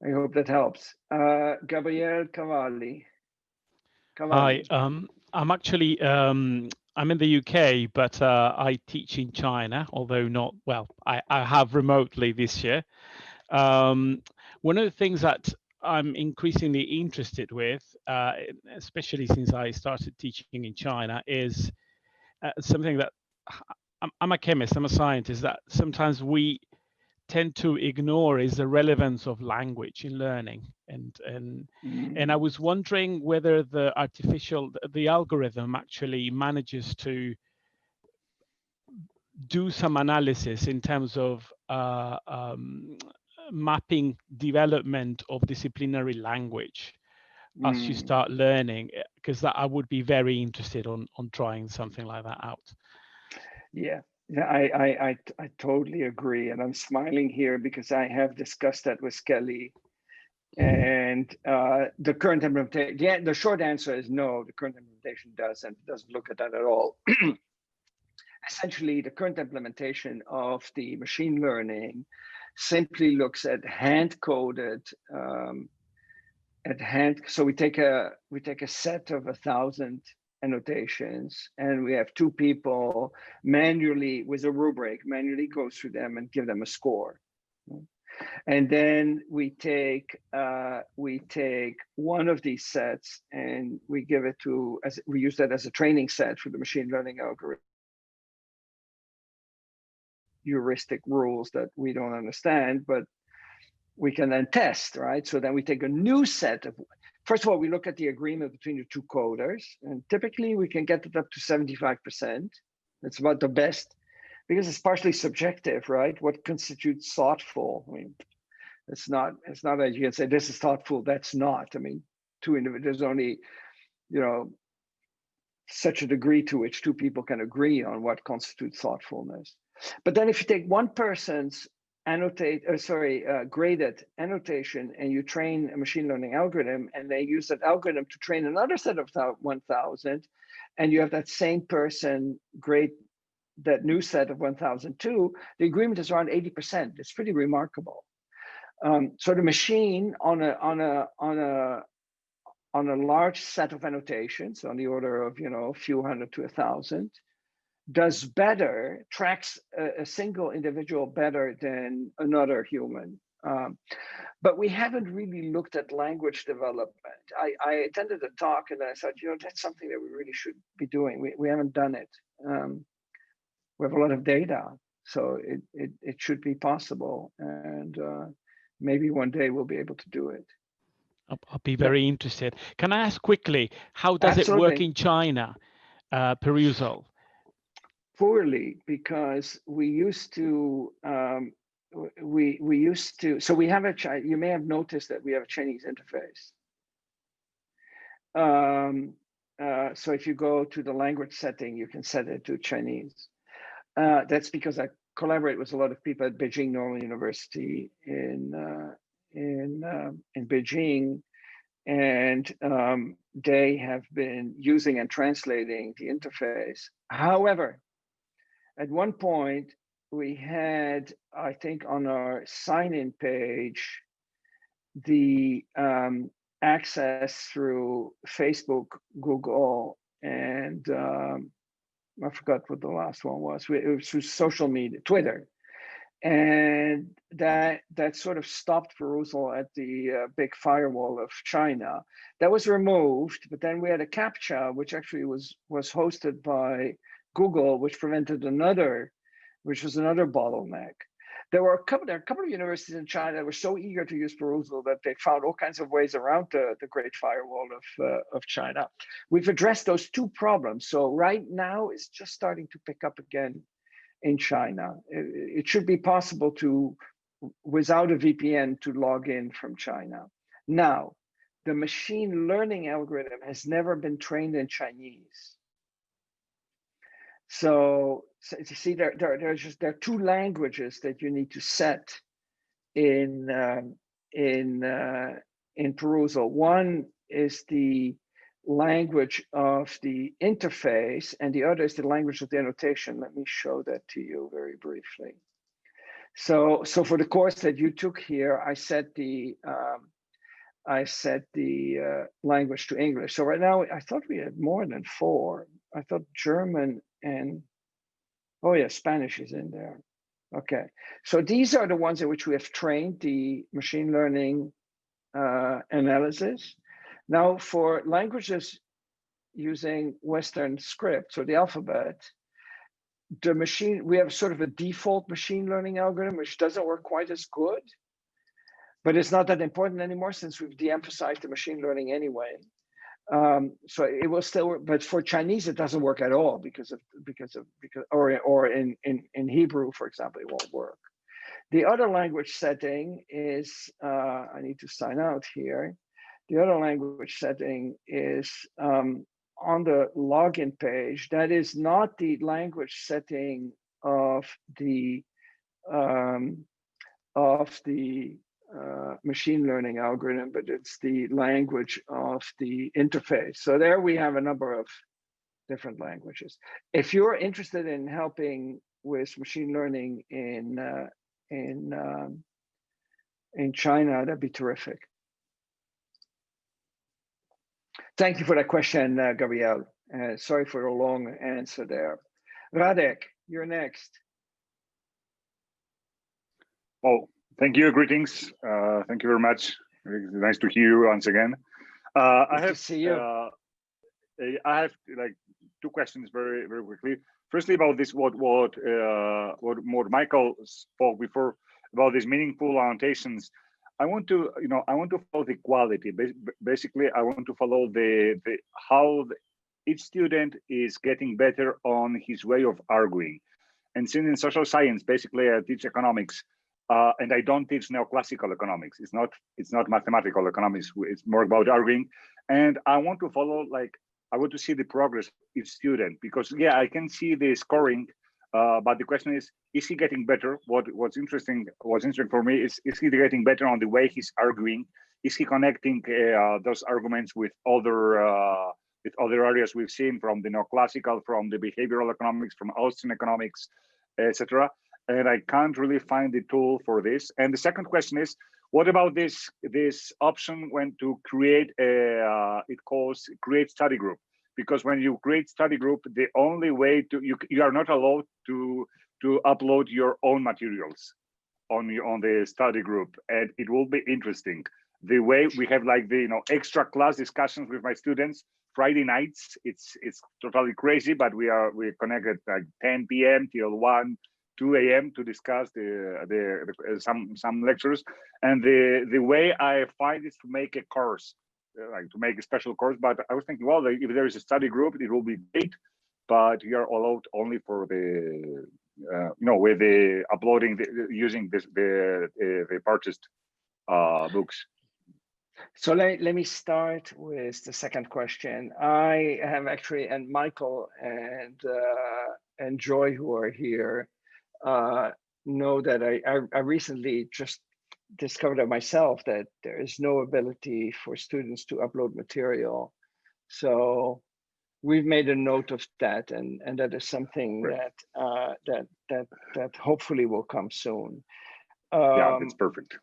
I hope that helps. Gabriele Cavalli. Hi, I'm actually, I'm in the UK, but I teach in China, although not, well, I have remotely this year. One of the things that I'm increasingly interested with, especially since I started teaching in China, is something that I'm a chemist, I'm a scientist, that sometimes we tend to ignore is the relevance of language in learning. And I was wondering whether the algorithm actually manages to do some analysis in terms of mapping development of disciplinary language as you start learning, because I would be very interested on trying something like that out. Yeah, I totally agree, and I'm smiling here because I have discussed that with Kelly. And the current implementation, yeah, the short answer is no, the current implementation doesn't look at that at all. Essentially, the current implementation of the machine learning simply looks at hand-coded, so we take a set of 1,000 annotations, and we have 2 people manually, with a rubric, manually go through them and give them a score. And then we take one of these sets and we give it to, we use that as a training set for the machine learning algorithm. Heuristic rules that we don't understand, but we can then test, right? So then we take a new set of, first of all, we look at the agreement between the 2 coders, and typically we can get it up to 75%. That's about the best, because it's partially subjective, right? What constitutes thoughtful? I mean, it's not that you can say this is thoughtful, that's not. I mean, there's only, you know, such a degree to which 2 people can agree on what constitutes thoughtfulness. But then if you take one person's graded annotation and you train a machine learning algorithm, and they use that algorithm to train another set of 1,000, and you have that same person grade that new set of 1002, the agreement is around 80%. It's pretty remarkable. So the machine on a large set of annotations on the order of a few hundred to 1,000, does better, tracks a single individual better than another human. But we haven't really looked at language development. I attended a talk and I thought, that's something that we really should be doing. We haven't done it. We have a lot of data, so it should be possible. And maybe one day we'll be able to do it. I'll be very interested. Can I ask quickly, how does it work in China, Perusall? Poorly, because we used to, so we have you may have noticed that we have a Chinese interface. So if you go to the language setting, you can set it to Chinese. That's because I collaborate with a lot of people at Beijing Normal University in Beijing, and they have been using and translating the interface. However, at one point we had, I think, on our sign-in page, the access through Facebook, Google, and I forgot what the last one was. It was through social media, Twitter. And that sort of stopped Perusall at the big firewall of China. That was removed, but then we had a CAPTCHA, which actually was hosted by Google, which prevented which was another bottleneck. There are a couple of universities in China that were so eager to use Perusall that they found all kinds of ways around the Great Firewall of China. We've addressed those two problems. So right now it's just starting to pick up again in China. It should be possible to, without a VPN, to log in from China. Now, the machine learning algorithm has never been trained in Chinese. So you see, there are two languages that you need to set in Perusall. One is the language of the interface, and the other is the language of the annotation. Let me show that to you very briefly. So for the course that you took here, I set the language to English. So right now, I thought we had more than 4. I thought German and, oh yeah, Spanish is in there. Okay, so these are the ones in which we have trained the machine learning analysis. Now for languages using Western scripts or the alphabet, we have sort of a default machine learning algorithm, which doesn't work quite as good, but it's not that important anymore since we've de-emphasized the machine learning anyway. So it will still work, but for Chinese it doesn't work at all because in Hebrew, for example, it won't work. The other language setting is I need to sign out here. The other language setting is on the login page. That is not the language setting of the machine learning algorithm, but it's the language of the interface. So there we have a number of different languages. If you're interested in helping with machine learning in China, that'd be terrific. Thank you for that question, Gabriel. Sorry for the long answer there. Radek, you're next. Oh, thank you. Greetings. Thank you very much. Nice to hear you once again. I have to see you. I have like 2 questions very quickly. Firstly, about this, what Michael spoke before about these meaningful annotations. I want to follow the quality. Basically, I want to follow how each student is getting better on his way of arguing. And since in social science, basically, I teach economics, and I don't teach neoclassical economics. It's not mathematical economics. It's more about arguing. And I want to follow, I want to see the progress of each student, because yeah, I can see the scoring. But the question is he getting better? What's interesting for me is he getting better on the way he's arguing? Is he connecting those arguments with other other areas we've seen from the neoclassical, from the behavioral economics, from Austrian economics, etc. And I can't really find the tool for this. And the second question is, what about this option when to create a, it calls create study group? Because when you create study group, the only way to, you are not allowed to upload your own materials on the study group. And it will be interesting. The way we have like the, extra class discussions with my students, Friday nights, it's totally crazy, but we're connected like 10 p.m. till 2 a.m. to discuss some lectures. And the way I find is to make a course, like to make a special course. But I was thinking, well, if there is a study group, it will be great, but you are allowed only for the, with the uploading, using the purchased books. So let me start with the second question. I have actually, and Michael and Joy, who are here, know that I recently just discovered it myself that there is no ability for students to upload material. So we've made a note of that, and that is something that hopefully will come soon. Yeah, that's perfect.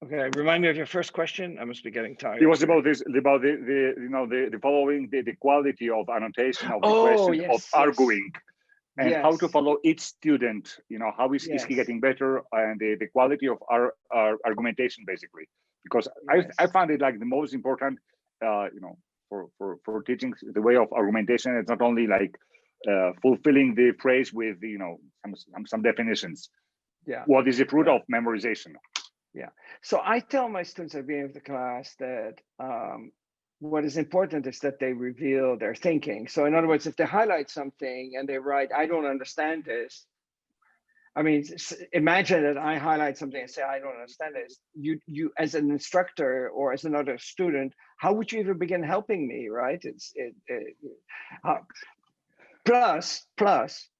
Okay, remind me of your first question. I must be getting tired. It was about this, about the following, the quality of annotation of the question, of arguing, and how to follow each student. How is he getting better, and the quality of our argumentation, basically. Because I found it like the most important, for teaching, the way of argumentation. It's not only like fulfilling the phrase with some definitions. Yeah. What is the fruit of memorization? Yeah. So I tell my students at the beginning of the class that what is important is that they reveal their thinking. So in other words, if they highlight something and they write, I don't understand this. I mean, imagine that I highlight something and say, I don't understand this. You as an instructor or as another student, how would you even begin helping me, right? Plus,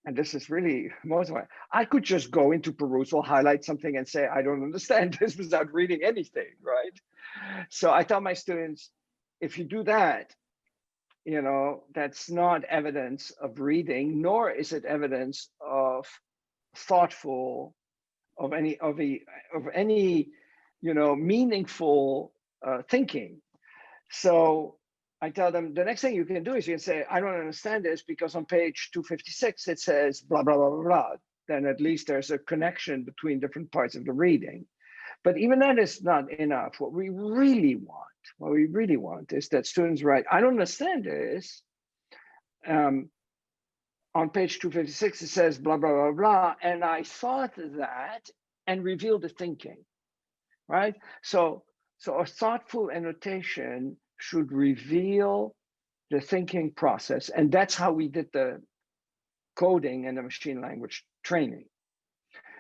and this is really most of it, I could just go into Perusall, highlight something and say, I don't understand this without reading anything, right? So I tell my students, if you do that, that's not evidence of reading, nor is it evidence of thoughtful, of any meaningful thinking. So I tell them the next thing you can do is you can say, I don't understand this because on page 256 it says blah, blah, blah, blah, blah. Then at least there's a connection between different parts of the reading. But even that is not enough. What we really want is that students write, I don't understand this. On page 256 it says blah, blah, blah, blah. And I thought that, and reveal the thinking, right? So a thoughtful annotation should reveal the thinking process. And that's how we did the coding and the machine language training.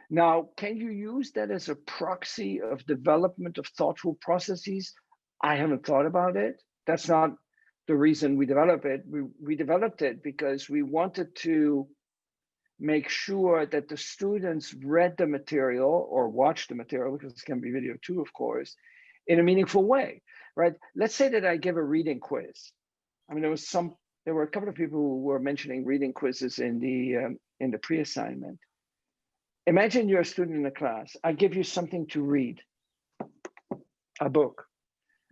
Now, can you use that as a proxy of development of thoughtful processes? I haven't thought about it. That's not the reason we developed it. We developed it because we wanted to make sure that the students read the material or watched the material, because it can be video too, of course, in a meaningful way, right? Let's say that I give a reading quiz. I mean, there were a couple of people who were mentioning reading quizzes in the pre-assignment. Imagine you're a student in a class. I give you something to read, a book,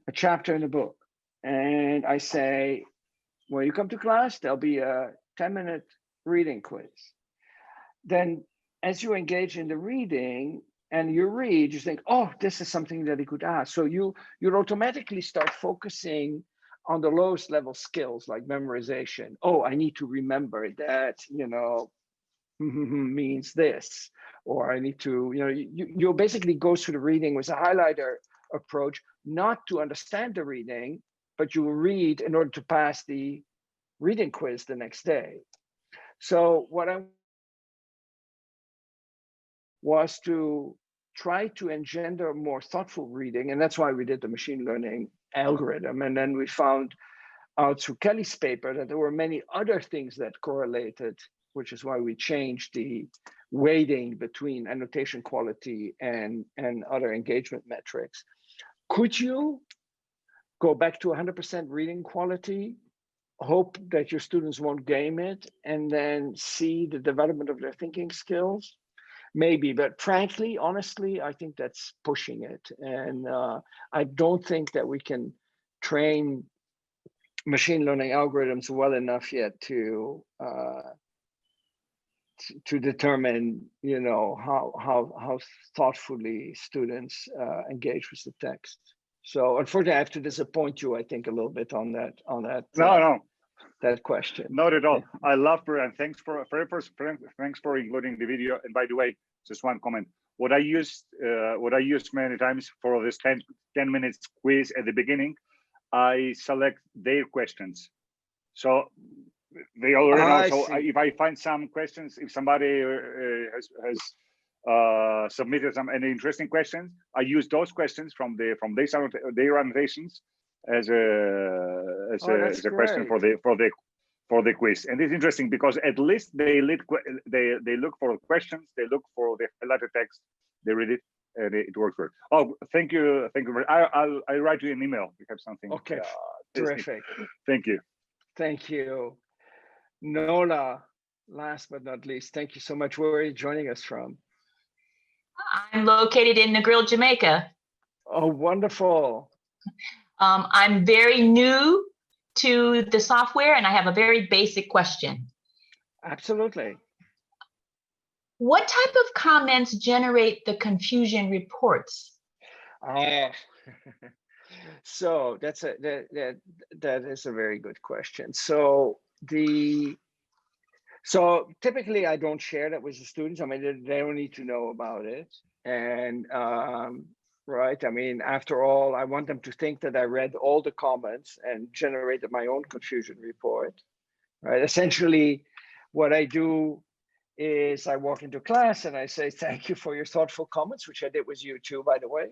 a chapter in a book. And I say, when you come to class, there'll be a 10-minute reading quiz. Then as you engage in the reading and you read, you think, oh, this is something that he could ask. So you automatically start focusing on the lowest level skills like memorization. Oh, I need to remember that, means this, or I need to, you'll basically go through the reading with a highlighter approach, not to understand the reading, but you will read in order to pass the reading quiz the next day. So what I was to try to engender more thoughtful reading, and that's why we did the machine learning algorithm. And then we found out through Kelly's paper that there were many other things that correlated, which is why we changed the weighting between annotation quality and other engagement metrics. Could you go back to 100% reading quality hope that your students won't game it and then see the development of their thinking skills. Maybe, but frankly, honestly, I think that's pushing it. And I don't think that we can train machine learning algorithms well enough yet to determine, how thoughtfully students engage with the text. So unfortunately, I have to disappoint you, I think, a little bit on that. No. That question. Not at all. I love Peru, and thanks for including the video. And by the way, just one comment. What I used many times for this 10 minutes quiz at the beginning, I select their questions. So they already know. So if I find some questions, if somebody has submitted any interesting questions, I use those questions from their annotations as a question for the quiz. And it's interesting because at least they look for questions, they look for the highlighted text, they read it, and it works for it. Oh, thank you. I'll write you an email. We have something. Okay, terrific. Thank you. Thank you. Nola, last but not least, thank you so much. Where are you joining us from? I'm located in Negril, Jamaica. Oh, wonderful. I'm very new to the software and I have a very basic question. Absolutely. What type of comments generate the confusion reports? So that is a very good question. So typically I don't share that with the students. I mean, they don't need to know about it. And right, I mean, after all, I want them to think that I read all the comments and generated my own confusion report. Right. Essentially, what I do is I walk into class and I say, thank you for your thoughtful comments, which I did with you too, by the way.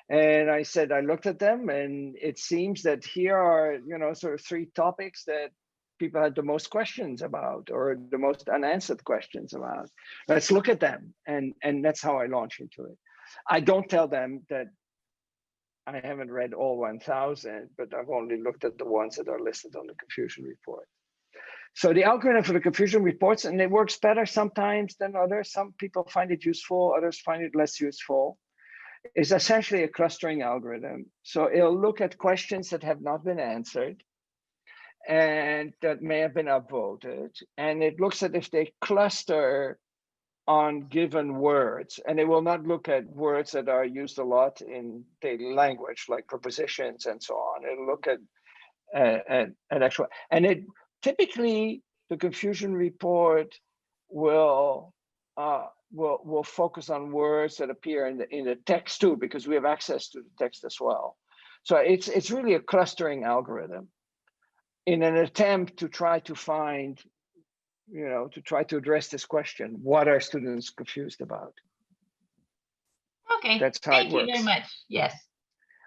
And I said, I looked at them and it seems that here are, sort of 3 topics that people had the most questions about or the most unanswered questions about. Let's look at them. And that's how I launch into it. I don't tell them that I haven't read all 1,000, but I've only looked at the ones that are listed on the confusion report. So the algorithm for the confusion reports, and it works better sometimes than others. Some people find it useful, others find it less useful. Is essentially a clustering algorithm. So it'll look at questions that have not been answered and that may have been upvoted. And it looks at if they cluster on given words, and it will not look at words that are used a lot in daily language, like prepositions and so on. It'll look at actual, and it typically the confusion report will focus on words that appear in the text too, because we have access to the text as well. So it's really a clustering algorithm in an attempt to try to find, to try to address this question: what are students confused about? Okay, that's how thank it works. You very much. Yes.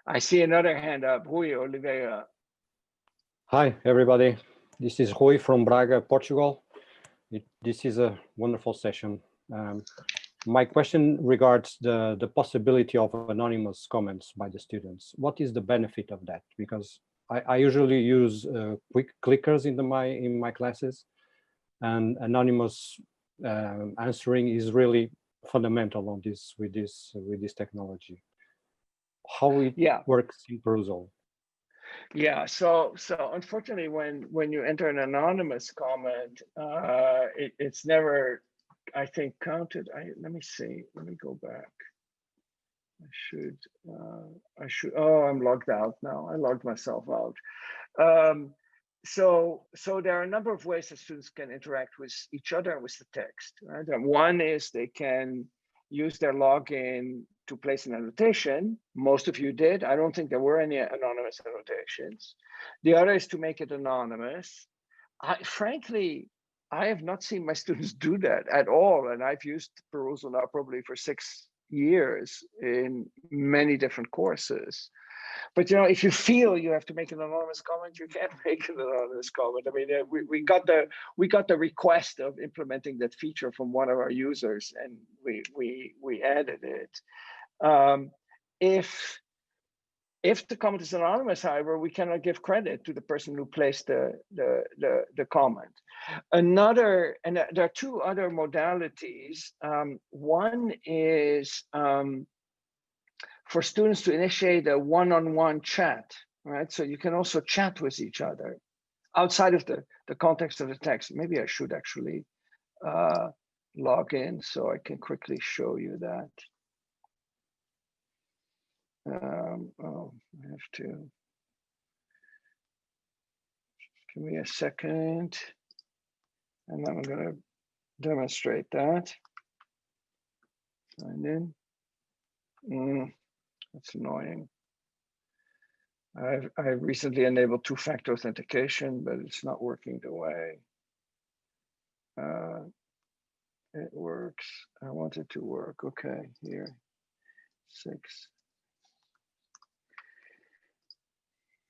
I see another hand up. Rui Oliveira. Hi, everybody. This is Rui from Braga, Portugal. This is a wonderful session. My question regards the possibility of anonymous comments by the students. What is the benefit of that? Because I usually use quick clickers in my classes, and anonymous answering is really fundamental on this with this technology. How it works in Perusall? Yeah, so unfortunately, when you enter an anonymous comment, it's never, I think, counted. Let me see. Let me go back. I should. Oh, I'm logged out now. I logged myself out. So there are a number of ways that students can interact with each other and with the text. Right? And one is they can use their login to place an annotation. Most of you did. I don't think there were any anonymous annotations. The other is to make it anonymous. Frankly, I have not seen my students do that at all. And I've used Perusall now probably for 6 years in many different courses. But if you feel you have to make an anonymous comment, you can make an anonymous comment. I mean, we got the request of implementing that feature from one of our users, and we added it. If the comment is anonymous, however, we cannot give credit to the person who placed the comment. Another, and there are two other modalities. One is for students to initiate a one-on-one chat, right? So you can also chat with each other outside of the context of the text. Maybe I should actually log in so I can quickly show you that. Oh, I have to. Give me a second, and then I'm going to demonstrate that. Sign in. That's annoying. I recently enabled two-factor authentication, but it's not working the way it works. I want it to work. Okay, here, 6.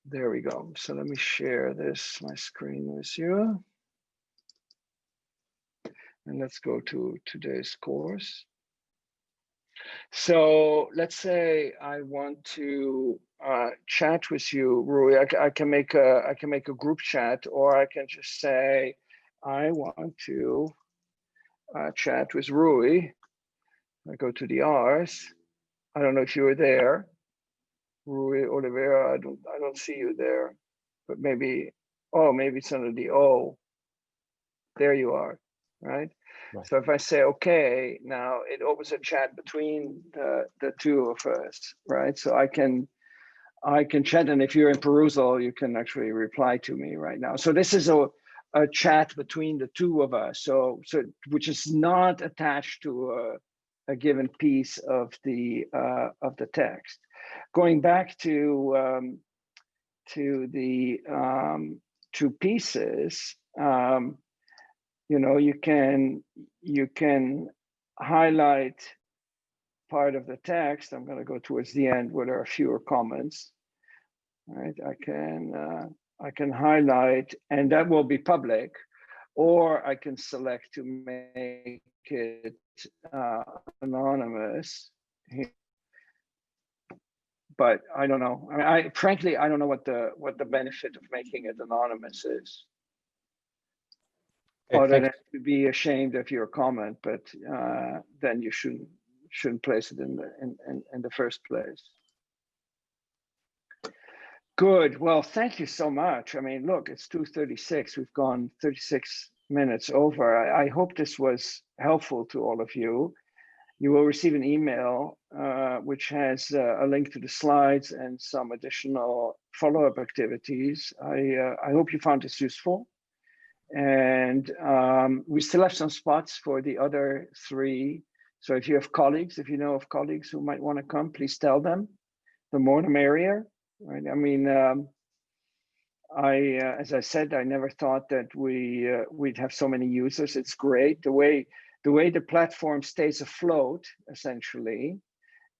There we go. So let me share my screen with you. And let's go to today's course. So let's say I want to chat with you, Rui. I can make a group chat, or I can just say I want to chat with Rui. I go to the R's. I don't know if you were there. Rui Oliveira, I don't see you there, but maybe, oh, maybe it's under the O. There you are, right? So if I say, okay, now it opens a chat between the two of us, right? So I can chat, and if you're in Perusall, you can actually reply to me right now. So this is a chat between the two of us, so which is not attached to a given piece of the text. Going back to the two pieces, you know, you can highlight part of the text. I'm going to go towards the end where there are fewer comments. Right, I can highlight, and that will be public, or I can select to make it anonymous. But I don't know. I mean, frankly, I don't know what the benefit of making it anonymous is. Other than to be ashamed of your comment, but then you shouldn't place it in the first place. Good. Well, thank you so much. I mean, look, it's 2:36. We've gone 36 minutes over. I hope this was helpful to all of you. You will receive an email which has a link to the slides and some additional follow-up activities. I hope you found this useful. And we still have some spots for the other 3. So if you have colleagues, if you know of colleagues who might want to come, please tell them. The more the merrier, right? I mean, as I said, I never thought that we'd have so many users. It's great. The way the platform stays afloat, essentially,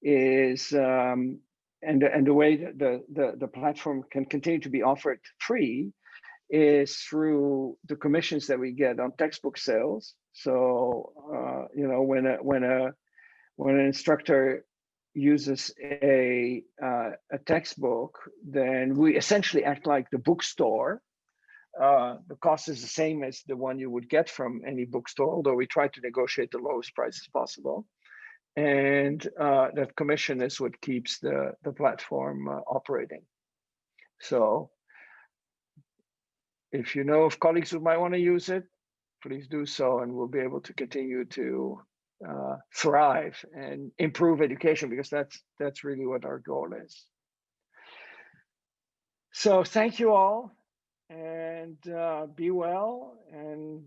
is and the way the platform can continue to be offered free is through the commissions that we get on textbook sales. So you know, when an instructor uses a textbook, then we essentially act like the bookstore. The cost is the same as the one you would get from any bookstore, although we try to negotiate the lowest prices possible. And that commission is what keeps the platform operating. So if you know of colleagues who might want to use it, please do so, and we'll be able to continue to thrive and improve education, because that's really what our goal is. So thank you all, and be well, and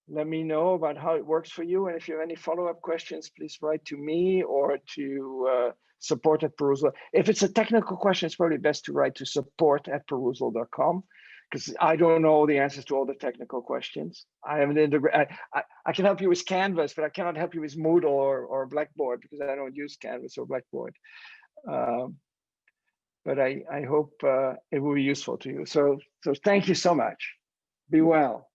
let me know about how it works for you. And if you have any follow-up questions, please write to me or to support@Perusall. If it's a technical question, it's probably best to write to support@perusall.com, because I don't know the answers to all the technical questions. I can help you with Canvas, but I cannot help you with Moodle or Blackboard, because I don't use Canvas or Blackboard. But I hope it will be useful to you. So thank you so much. Be well.